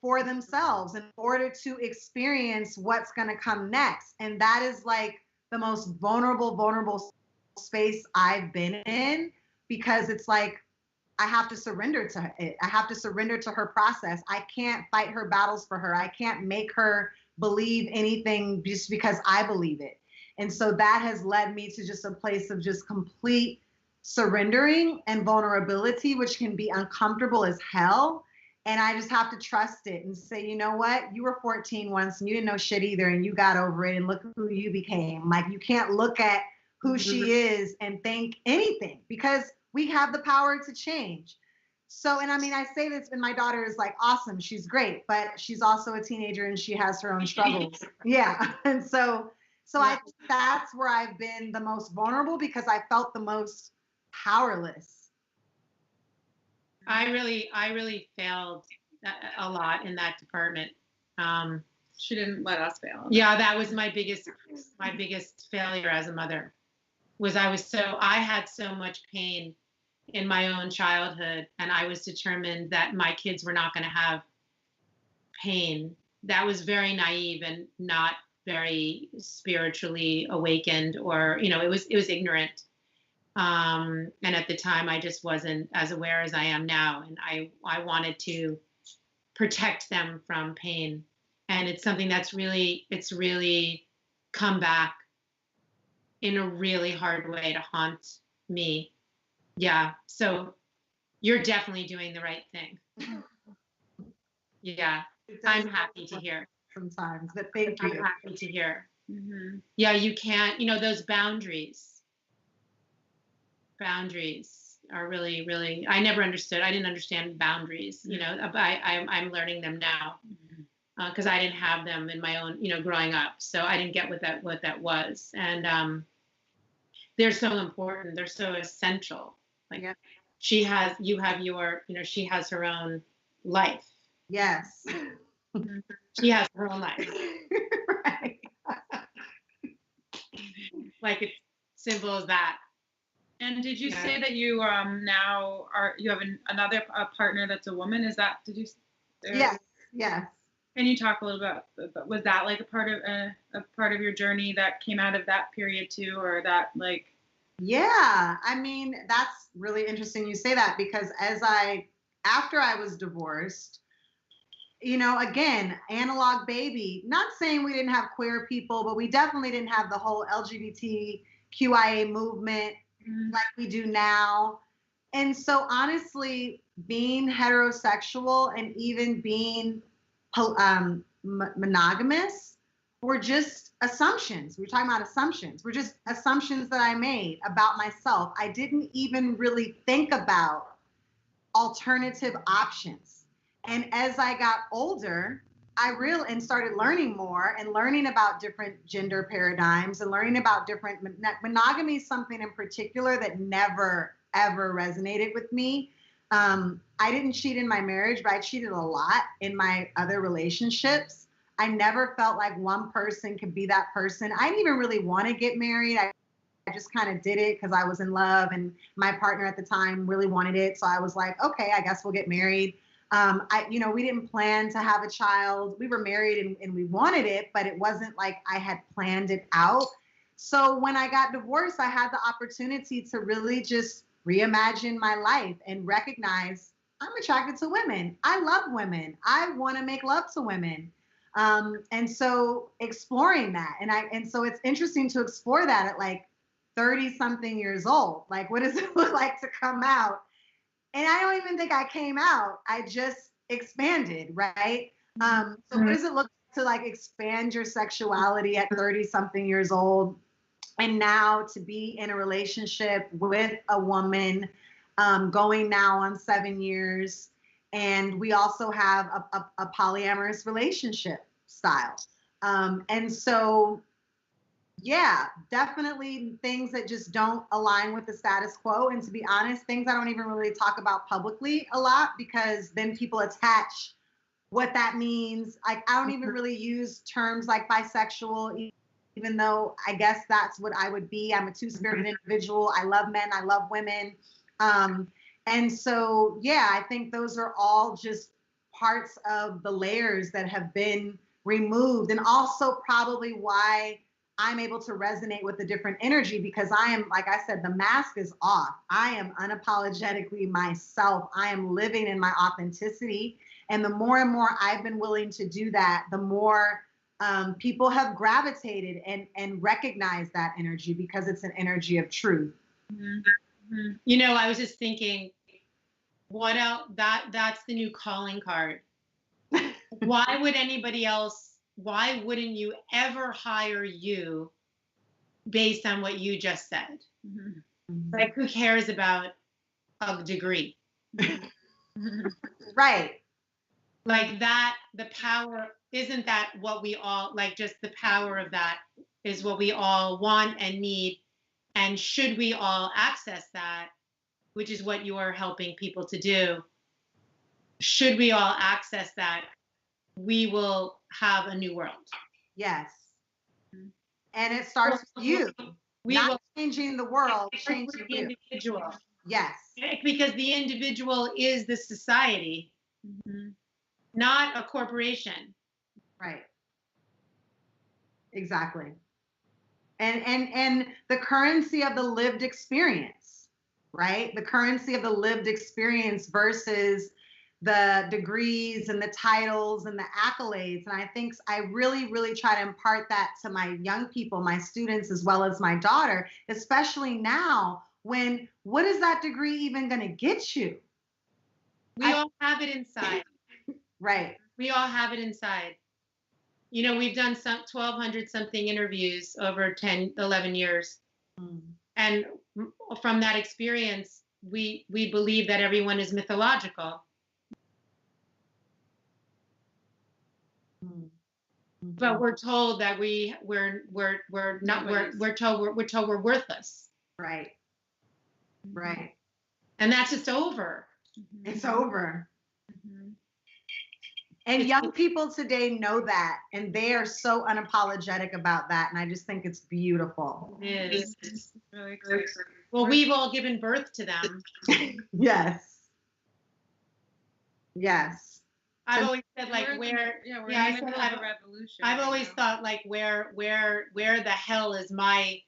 for themselves in order to experience what's going to come next. And that is like the most vulnerable space I've been in, because it's like I have to surrender to it. I have to surrender to her process. I can't fight her battles for her. I can't make her believe anything just because I believe it. And so that has led me to just a place of just complete surrendering and vulnerability, which can be uncomfortable as hell. And I just have to trust it and say, you know what? You were 14 once and you didn't know shit either, and you got over it, and look who you became. Like, you can't look at who she is and think anything, because we have the power to change. So, and I mean, I say this, and my daughter is like awesome. She's great, but she's also a teenager and she has her own struggles. Yeah. And so I think that's where I've been the most vulnerable, because I felt the most powerless. I really failed a lot in that department. She didn't let us fail. Yeah, that was my biggest failure as a mother. I had so much pain in my own childhood, and I was determined that my kids were not going to have pain. That was very naive and not very spiritually awakened, or, it was ignorant. And at the time, I just wasn't as aware as I am now. And I wanted to protect them from pain. And it's something that's it's really come back in a really hard way to haunt me. Yeah. So you're definitely doing the right thing. Yeah. I'm happy to hear. Sometimes, but thank you. I'm happy to hear. Mm-hmm. Yeah, you can't, those boundaries are really, really, I never understood. I didn't understand boundaries, I'm learning them now because I didn't have them in my own, growing up. So I didn't get what that was. And they're so important. They're so essential. Like she has her own life. Yes. She has her own life. Right. Like it's simple as that. And did you say that you now you have another partner that's a woman? Is that, did you? Yes. Yes. Can you talk a little bit? Was that like a part of your journey that came out of that period too, or that like? Yeah, I mean, that's really interesting you say that, because after I was divorced, again, analog baby, not saying we didn't have queer people, but we definitely didn't have the whole LGBTQIA movement like we do now. And so honestly, being heterosexual and even being monogamous were just assumptions. We're talking about assumptions. We're just assumptions that I made about myself. I didn't even really think about alternative options. And as I got older, and started learning more and learning about different gender paradigms and learning about different monogamy is something in particular that never, ever resonated with me. I didn't cheat in my marriage, but I cheated a lot in my other relationships. I never felt like one person could be that person. I didn't even really want to get married. I just kind of did it because I was in love and my partner at the time really wanted it. So I was like, okay, I guess we'll get married. We didn't plan to have a child. We were married and we wanted it, but it wasn't like I had planned it out. So when I got divorced, I had the opportunity to really just reimagine my life and recognize I'm attracted to women. I love women. I want to make love to women. And so exploring that. And so it's interesting to explore that at like 30 something years old. Like, what does it look like to come out? And I don't even think I came out. I just expanded, right? So what does it look to like expand your sexuality at 30 something years old? And now to be in a relationship with a woman, going now on 7 years. And we also have a polyamorous relationship style. And so, yeah, definitely things that just don't align with the status quo. And to be honest, things I don't even really talk about publicly a lot, because then people attach what that means. Like, I don't even really use terms like bisexual, even though I guess that's what I would be. I'm a two-spirited individual. I love men. I love women. And so, yeah, I think those are all just parts of the layers that have been removed, and also probably why I'm able to resonate with a different energy, because I am, like I said, the mask is off. I am unapologetically myself. I am living in my authenticity. And the more and more I've been willing to do that, the more people have gravitated and recognized that energy, because it's an energy of truth. Mm-hmm. I was just thinking, what else? That's the new calling card. Why wouldn't you ever hire you based on what you just said? Mm-hmm. Like, who cares about a degree? Right. Like that, the power, isn't that what we all, like, just the power of that is what we all want and need. And should we all access that, which is what you are helping people to do, should we all access that, we will have a new world. Yes. And it starts with you. Not changing the world, changing the individual. Yes. Because the individual is the society, not a corporation. Right. Exactly. And the currency of the lived experience, right? The currency of the lived experience versus the degrees and the titles and the accolades. And I think I really, really try to impart that to my young people, my students, as well as my daughter, especially now when what is that degree even going to get you? We all have it inside. Right. We all have it inside. You know, we've done some 1,200 something interviews over 10, 11 years. Mm. And from that experience, we believe that everyone is mythological. Mm. But we're told that we're not, we're told we're worthless. Right. Right. And that's just over. It's over. And young people today know that, and they are so unapologetic about that. And I just think it's beautiful. It is. It's really exciting. Well, we've all given birth to them. Yes. Yes. I've always said, like, we're I in said, the middle of a revolution. I've always thought, like, where the hell is my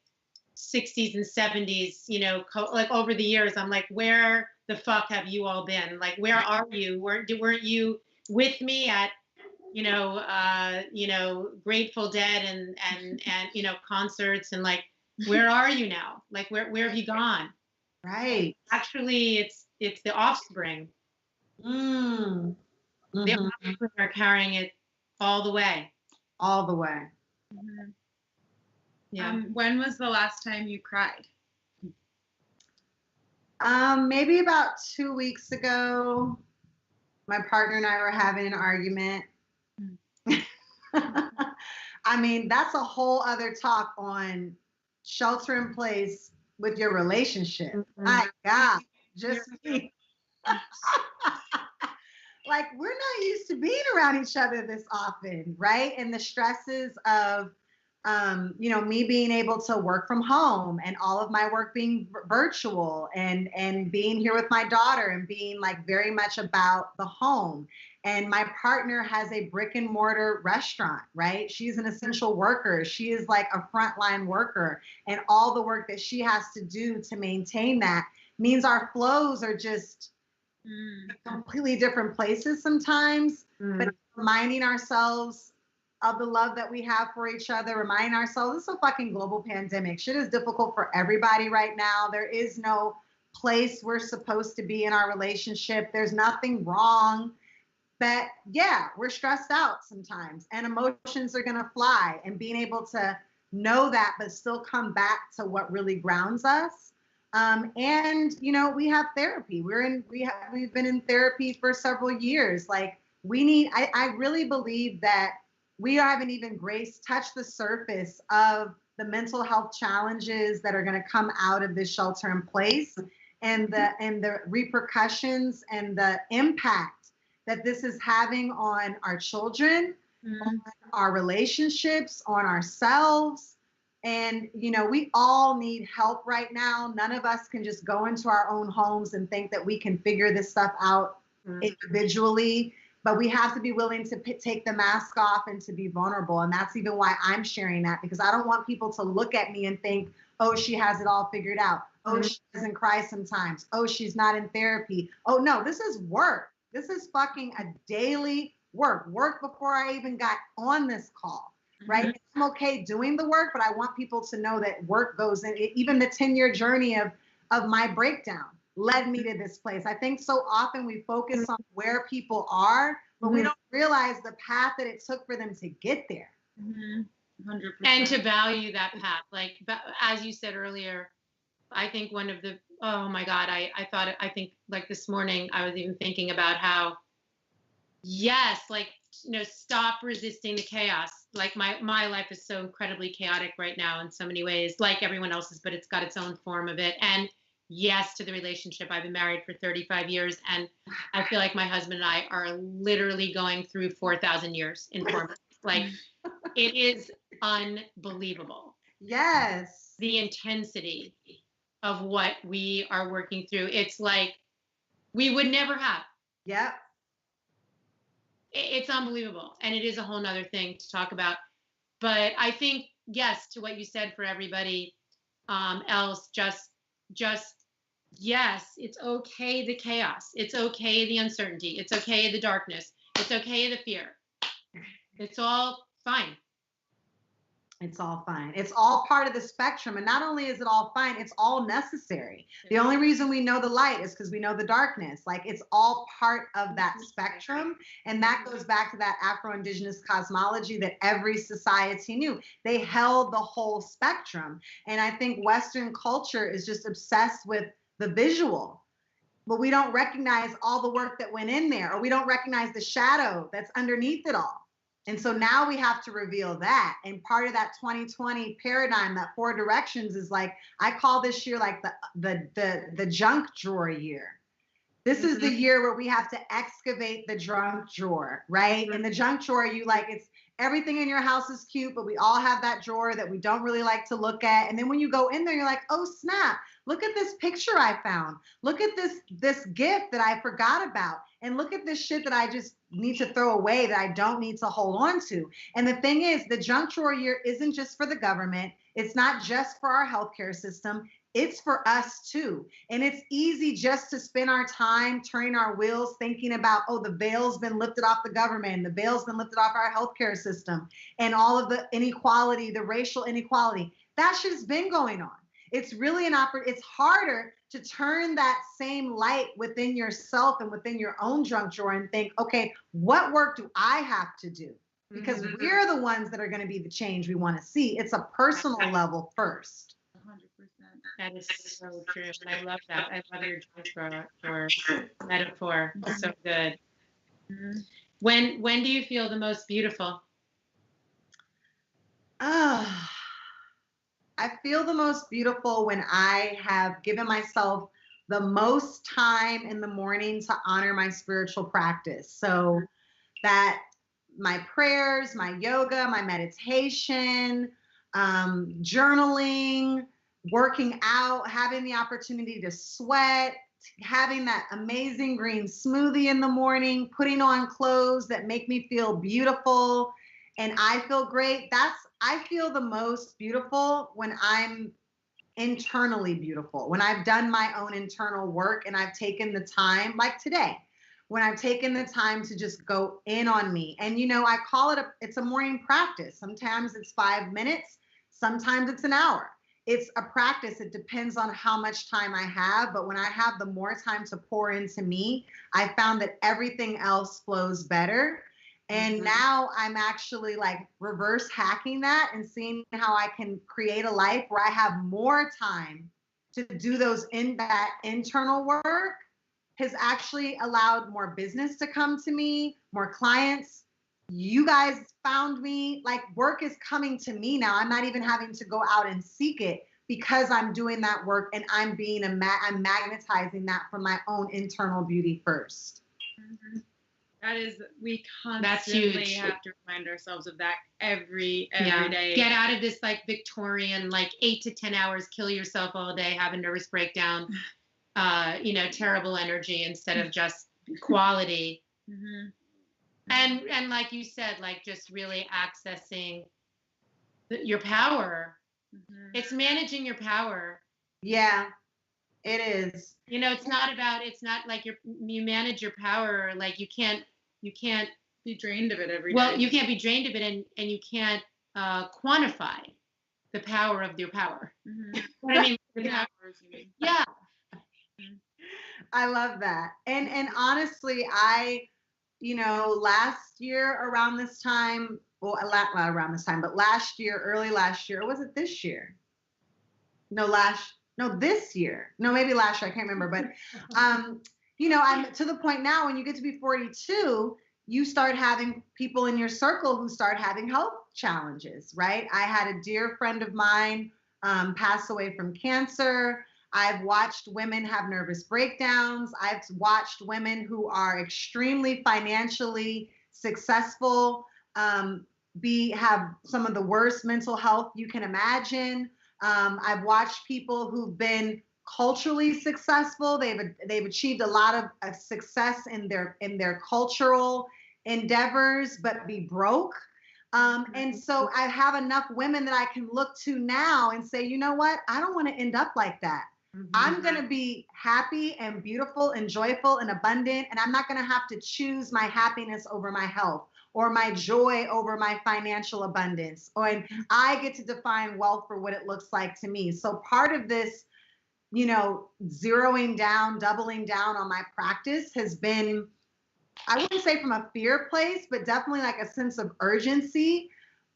60s and 70s, you know, like over the years, I'm like, where the fuck have you all been? Like, where are you? Weren't you with me at, Grateful Dead and you know, concerts, and like, where are you now? Like, where have you gone? Right. Actually, it's the offspring. Mm. The Mm-hmm. offspring are carrying it all the way. All the way. Mm-hmm. Yeah. When was the last time you cried? Maybe about 2 weeks ago, my partner and I were having an argument. I mean, that's a whole other talk on shelter in place with your relationship. Mm-hmm. My God, just me. Like, we're not used to being around each other this often, right? And the stresses of, me being able to work from home and all of my work being virtual and being here with my daughter and being like very much about the home. And my partner has a brick and mortar restaurant, right? She's an essential worker. She is like a frontline worker, and all the work that she has to do to maintain that means our flows are just completely different places sometimes. But reminding ourselves of the love that we have for each other, reminding ourselves it's a fucking global pandemic. Shit is difficult for everybody right now. There is no place we're supposed to be in our relationship. There's nothing wrong. But yeah, we're stressed out sometimes, and emotions are going to fly, and being able to know that, but still come back to what really grounds us. And we have therapy. We've been in therapy for several years. Like, I really believe that we haven't even touched the surface of the mental health challenges that are going to come out of this shelter in place, and the repercussions and the impact that this is having on our children, on our relationships, on ourselves. And, we all need help right now. None of us can just go into our own homes and think that we can figure this stuff out individually, but we have to be willing to take the mask off and to be vulnerable. And that's even why I'm sharing that, because I don't want people to look at me and think, oh, she has it all figured out. Oh, she doesn't cry sometimes. Oh, she's not in therapy. Oh, no, this is work. This is fucking a daily work before I even got on this call, right? I'm okay doing the work, but I want people to know that work goes in. Even the 10-year journey of my breakdown led me to this place. I think so often we focus on where people are, but we don't realize the path that it took for them to get there. 100%. And to value that path. Like, as you said earlier, I think one of the, oh my God, I think like this morning, I was even thinking about how, yes, like, stop resisting the chaos. Like, my life is so incredibly chaotic right now in so many ways, like everyone else's, but it's got its own form of it. And yes, to the relationship. I've been married for 35 years, and I feel like my husband and I are literally going through 4,000 years in 4 months. Like, it is unbelievable. Yes. The intensity of what we are working through. It's like we would never have. Yep. It's unbelievable. And it is a whole nother thing to talk about. But I think, yes, to what you said, for everybody else, just Yes, it's okay the chaos. It's okay the uncertainty. It's okay the darkness. It's okay the fear. It's all fine. It's all fine. It's all part of the spectrum. And not only is it all fine, it's all necessary. The only reason we know the light is because we know the darkness. Like, it's all part of that spectrum. And that goes back to that Afro-Indigenous cosmology that every society knew. They held the whole spectrum. And I think Western culture is just obsessed with the visual, but we don't recognize all the work that went in there, or we don't recognize the shadow that's underneath it all. And so now we have to reveal that. And part of that 2020 paradigm, that 4 directions, is like, I call this year like the junk drawer year. This is the year where we have to excavate the junk drawer, right? In the junk drawer, it's everything in your house is cute, but we all have that drawer that we don't really like to look at. And then when you go in there, you're like, oh snap, look at this picture I found. Look at this gift that I forgot about. And look at this shit that I just need to throw away, that I don't need to hold on to. And the thing is, the junk drawer year isn't just for the government. It's not just for our healthcare system. It's for us too. And it's easy just to spend our time turning our wheels thinking about, oh, the veil's been lifted off the government, the veil's been lifted off our healthcare system, and all of the inequality, the racial inequality. That shit has been going on. It's really it's harder to turn that same light within yourself and within your own junk drawer and think, okay, what work do I have to do? Because we're the ones that are going to be the change we want to see. It's a personal level first. 100%. That is so true. I love that. I love your junk drawer metaphor. It's so good. When do you feel the most beautiful? I feel the most beautiful when I have given myself the most time in the morning to honor my spiritual practice. So that my prayers, my yoga, my meditation, journaling, working out, having the opportunity to sweat, having that amazing green smoothie in the morning, putting on clothes that make me feel beautiful and I feel great. I feel the most beautiful when I'm internally beautiful, when I've done my own internal work and I've taken the time, like today, when I've taken the time to just go in on me. And, I call it it's a morning practice. Sometimes it's 5 minutes, sometimes it's an hour. It's a practice. It depends on how much time I have. But when I have the more time to pour into me, I found that everything else flows better. And now I'm actually like reverse hacking that and seeing how I can create a life where I have more time to do that internal work has actually allowed more business to come to me, more clients. You guys found me, like work is coming to me now. I'm not even having to go out and seek it because I'm doing that work and I'm I'm magnetizing that from my own internal beauty first. That is, we constantly have to remind ourselves of that every day. Get out of this like Victorian, like 8 to 10 hours, kill yourself all day, have a nervous breakdown, terrible energy instead of just quality. And like you said, like just really accessing your power. It's managing your power. Yeah, it is. It's not like you manage your power, like you can't be drained of it every day. Well, you can't be drained of it and you can't quantify the power of your power. What I mean, the powers, you mean. Yeah. I love that. And honestly, last year around this time, well, not around this time, but early last year, or was it this year? This year. No, maybe last year. I can't remember. But, I'm to the point now when you get to be 42, you start having people in your circle who start having health challenges, right? I had a dear friend of mine pass away from cancer. I've watched women have nervous breakdowns. I've watched women who are extremely financially successful have some of the worst mental health you can imagine. I've watched people who've been culturally successful. They've achieved a lot of success in their cultural endeavors, but be broke. And so I have enough women that I can look to now and say, you know what? I don't want to end up like that. I'm going to be happy and beautiful and joyful and abundant, and I'm not going to have to choose my happiness over my health or my joy over my financial abundance. And I get to define wealth for what it looks like to me. So part of this, you know, zeroing down, doubling down on my practice has been, I wouldn't say from a fear place, but definitely like a sense of urgency,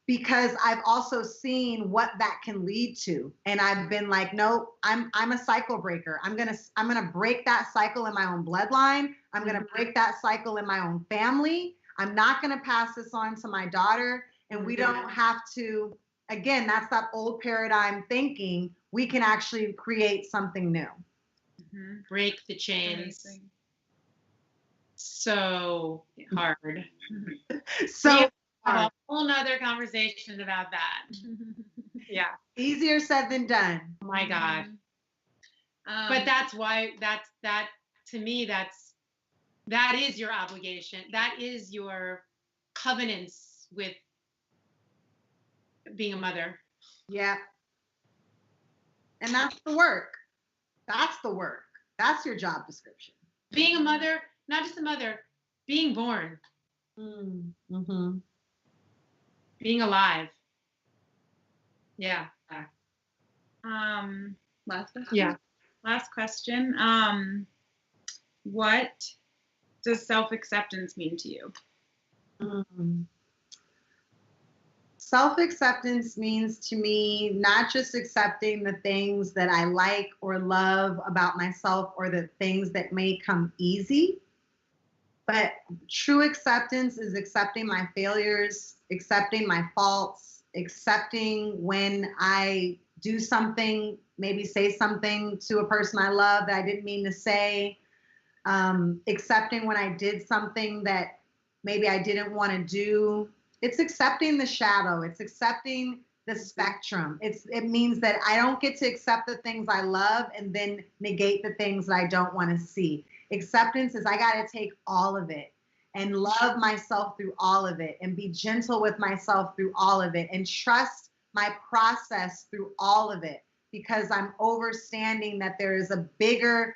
because I've also seen what that can lead to. And I've been like, no, I'm a cycle breaker. I'm gonna break that cycle in my own bloodline. I'm gonna break that cycle in my own family. I'm not gonna pass this on to my daughter. And we don't have to, again, that's that old paradigm thinking. We can actually create something new. Break the chains. So hard. So a whole nother conversation about that. Yeah. Easier said than done. Oh my God. But that's why that to me, that is your obligation. That is your covenants with being a mother. Yeah. And that's the work. That's the work. That's your job description. Being a mother, not just a mother, being born. Mm-hmm. Being alive. Yeah. Last question. Yeah. Last question. What does self-acceptance mean to you? Self-acceptance means to me not just accepting the things that I like or love about myself or the things that may come easy, but true acceptance is accepting my failures, accepting my faults, accepting when I do something, maybe say something to a person I love that I didn't mean to say, accepting when I did something that maybe I didn't want to do. It's accepting the shadow. It's accepting the spectrum. It means that I don't get to accept the things I love and then negate the things that I don't want to see. Acceptance is I got to take all of it and love myself through all of it and be gentle with myself through all of it and trust my process through all of it, because I'm understanding that there is a bigger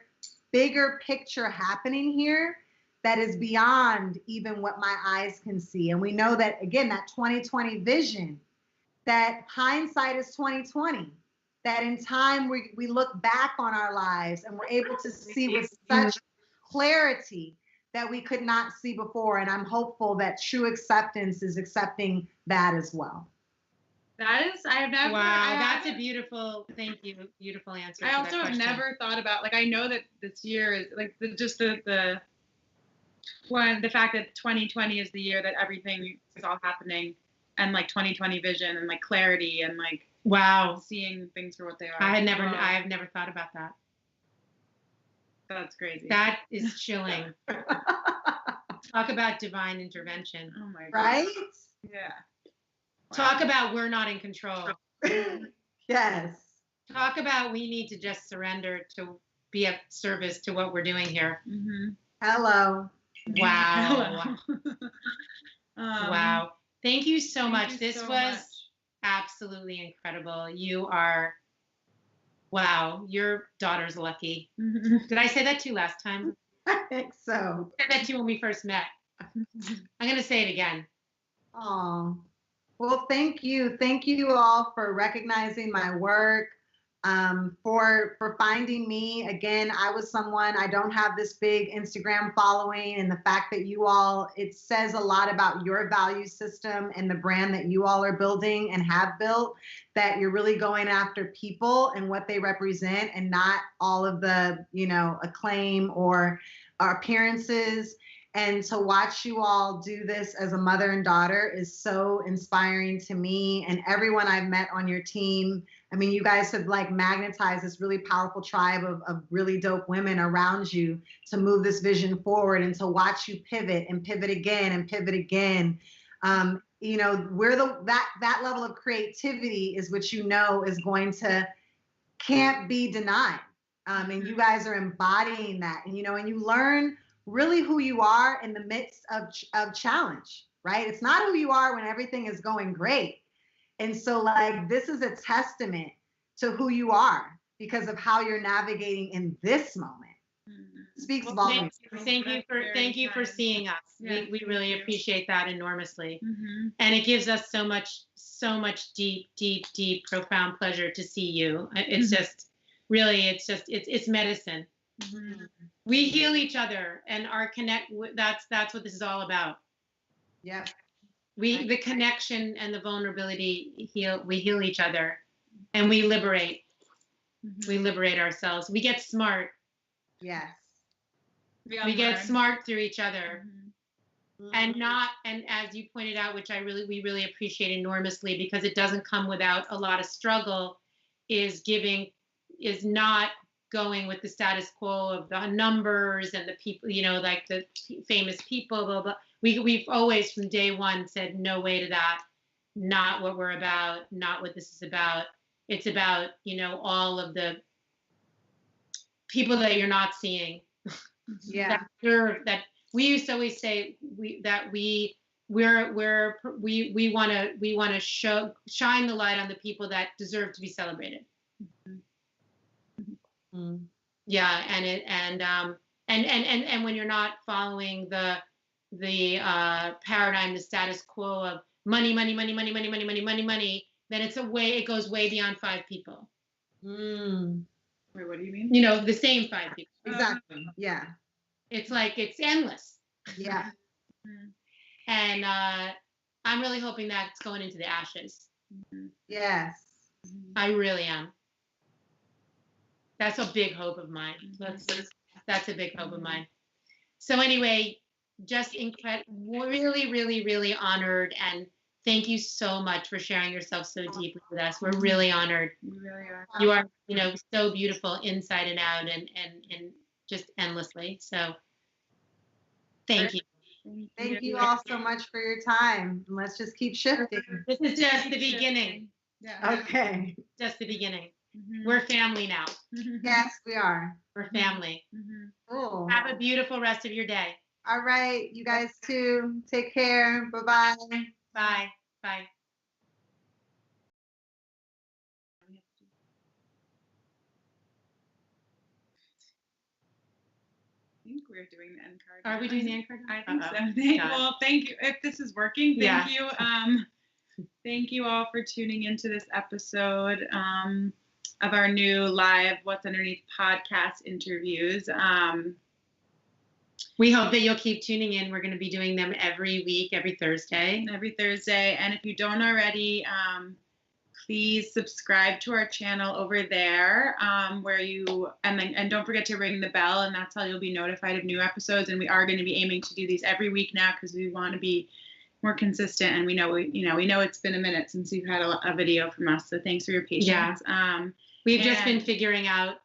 picture happening here that is beyond even what my eyes can see. And we know that, again, that 2020 vision, that hindsight is 2020, that in time we look back on our lives and we're able to see with such clarity that we could not see before. And I'm hopeful that true acceptance is accepting that as well. That is, I have never. Wow, that's a beautiful, thank you, beautiful answer. I also have never thought about, like, I know that this year is like the fact that 2020 is the year that everything is all happening, and like 2020 vision and like clarity and like wow, seeing things for what they are. I have never thought about that. That's crazy. That is chilling. Talk about divine intervention. Oh my God. Right? Yeah. Talk about we're not in control. Yes. Talk about we need to just surrender to be of service to what we're doing here. Mm-hmm. Hello. Wow. Wow. Thank you so much. This was absolutely incredible. You are, wow, your daughter's lucky. Did I say that to you last time? I think so. I said that to you when we first met. I'm going to say it again. Oh. Well, thank you. Thank you all for recognizing my work, for finding me. Again, I was someone, I don't have this big Instagram following, and the fact that you all, it says a lot about your value system and the brand that you all are building and have built, that you're really going after people and what they represent and not all of the, acclaim or appearances. And to watch you all do this as a mother and daughter is so inspiring to me and everyone I've met on your team. I mean, you guys have like magnetized this really powerful tribe of really dope women around you to move this vision forward and to watch you pivot and pivot again and pivot again. We're that level of creativity is what is can't be denied. And you guys are embodying that. And, and you learn really who you are in the midst of challenge, right? It's not who you are when everything is going great. And so like, this is a testament to who you are. because of how you're navigating in this moment. Speaks volumes. Thank you for seeing us. Yes, we really appreciate that enormously. Mm-hmm. And it gives us so much deep, profound pleasure to see you. It's just really, it's medicine. Mm-hmm. We heal each other, and our connect. That's what this is all about. Yeah. The connection and the vulnerability we heal each other, and we liberate. Mm-hmm. We liberate ourselves. We get smart. Yes. We get smart through each other. Mm-hmm. And as you pointed out, which we really appreciate enormously, because it doesn't come without a lot of struggle, is not going with the status quo of the numbers and the people, like the famous people, blah, blah. We've always from day one said no way to that, not what we're about, not what this is about. It's about, all of the people that you're not seeing. Yeah. that we used to always say we want to shine the light on the people that deserve to be celebrated. Mm-hmm. Yeah, and when you're not following the paradigm, the status quo of money, then it goes way beyond 5 people. Wait, what do you mean? The same 5 people. Exactly. Yeah. It's like it's endless. Yeah. And I'm really hoping that's going into the ashes. Yes. I really am. That's a big hope of mine. That's a big hope of mine. So anyway, just really, really, really honored, and thank you so much for sharing yourself so deeply with us. We're really honored. You really are. You are, so beautiful inside and out, and just endlessly. So thank you. Thank you all so much for your time. And let's just keep shifting. This is just the beginning. Yeah. Okay. Just the beginning. Mm-hmm. We're family now. Yes, we are. We're family. Mm-hmm. Cool. Have a beautiful rest of your day. All right. You guys too. Take care. Bye-bye. Bye. Bye. I think we're doing the end card. Are we doing the end card? I think so. Well, thank you. If this is working, thank you. Thank you all for tuning into this episode of our new live What's Underneath podcast interviews. We hope that you'll keep tuning in. We're going to be doing them every week, every Thursday. And if you don't already, please subscribe to our channel over there, and don't forget to ring the bell, and that's how you'll be notified of new episodes. And we are going to be aiming to do these every week now, because we want to be more consistent, and we know it's been a minute since you've had a video from us. So thanks for your patience. Yeah. We've just been figuring out,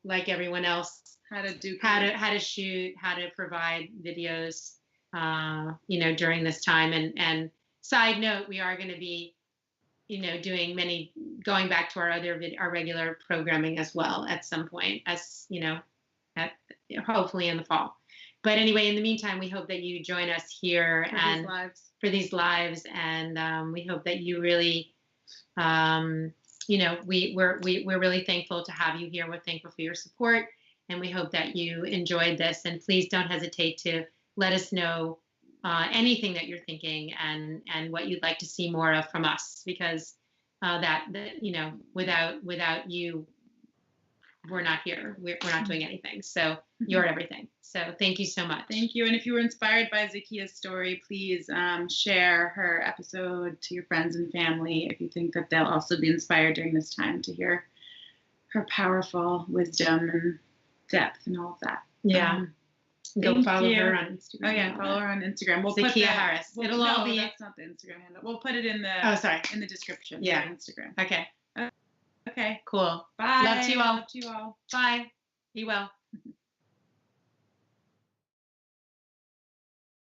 like everyone else, how to shoot, how to provide videos, during this time. And side note, we are going to be, going back to our regular programming as well at some point, as hopefully in the fall. But anyway, in the meantime, we hope that you join us here for these lives, and we hope that you really, we're really thankful to have you here. We're thankful for your support, and we hope that you enjoyed this. And please don't hesitate to let us know anything that you're thinking and what you'd like to see more of from us, because without you, we're not here. We're not doing anything. So you're everything. So thank you so much. Thank you. And if you were inspired by Zakiya's story, please share her episode to your friends and family if you think that they'll also be inspired during this time to hear her powerful wisdom and depth and all of that. Yeah. Go follow her on Instagram. Oh yeah, follow her on Instagram. We'll Zakiya Harris. It'll all be. That's not the Instagram handle. We'll put it in the. In the description. Yeah. Instagram. Okay. Okay. Cool. Bye. Love to you all. Love to you all. Bye. Be well.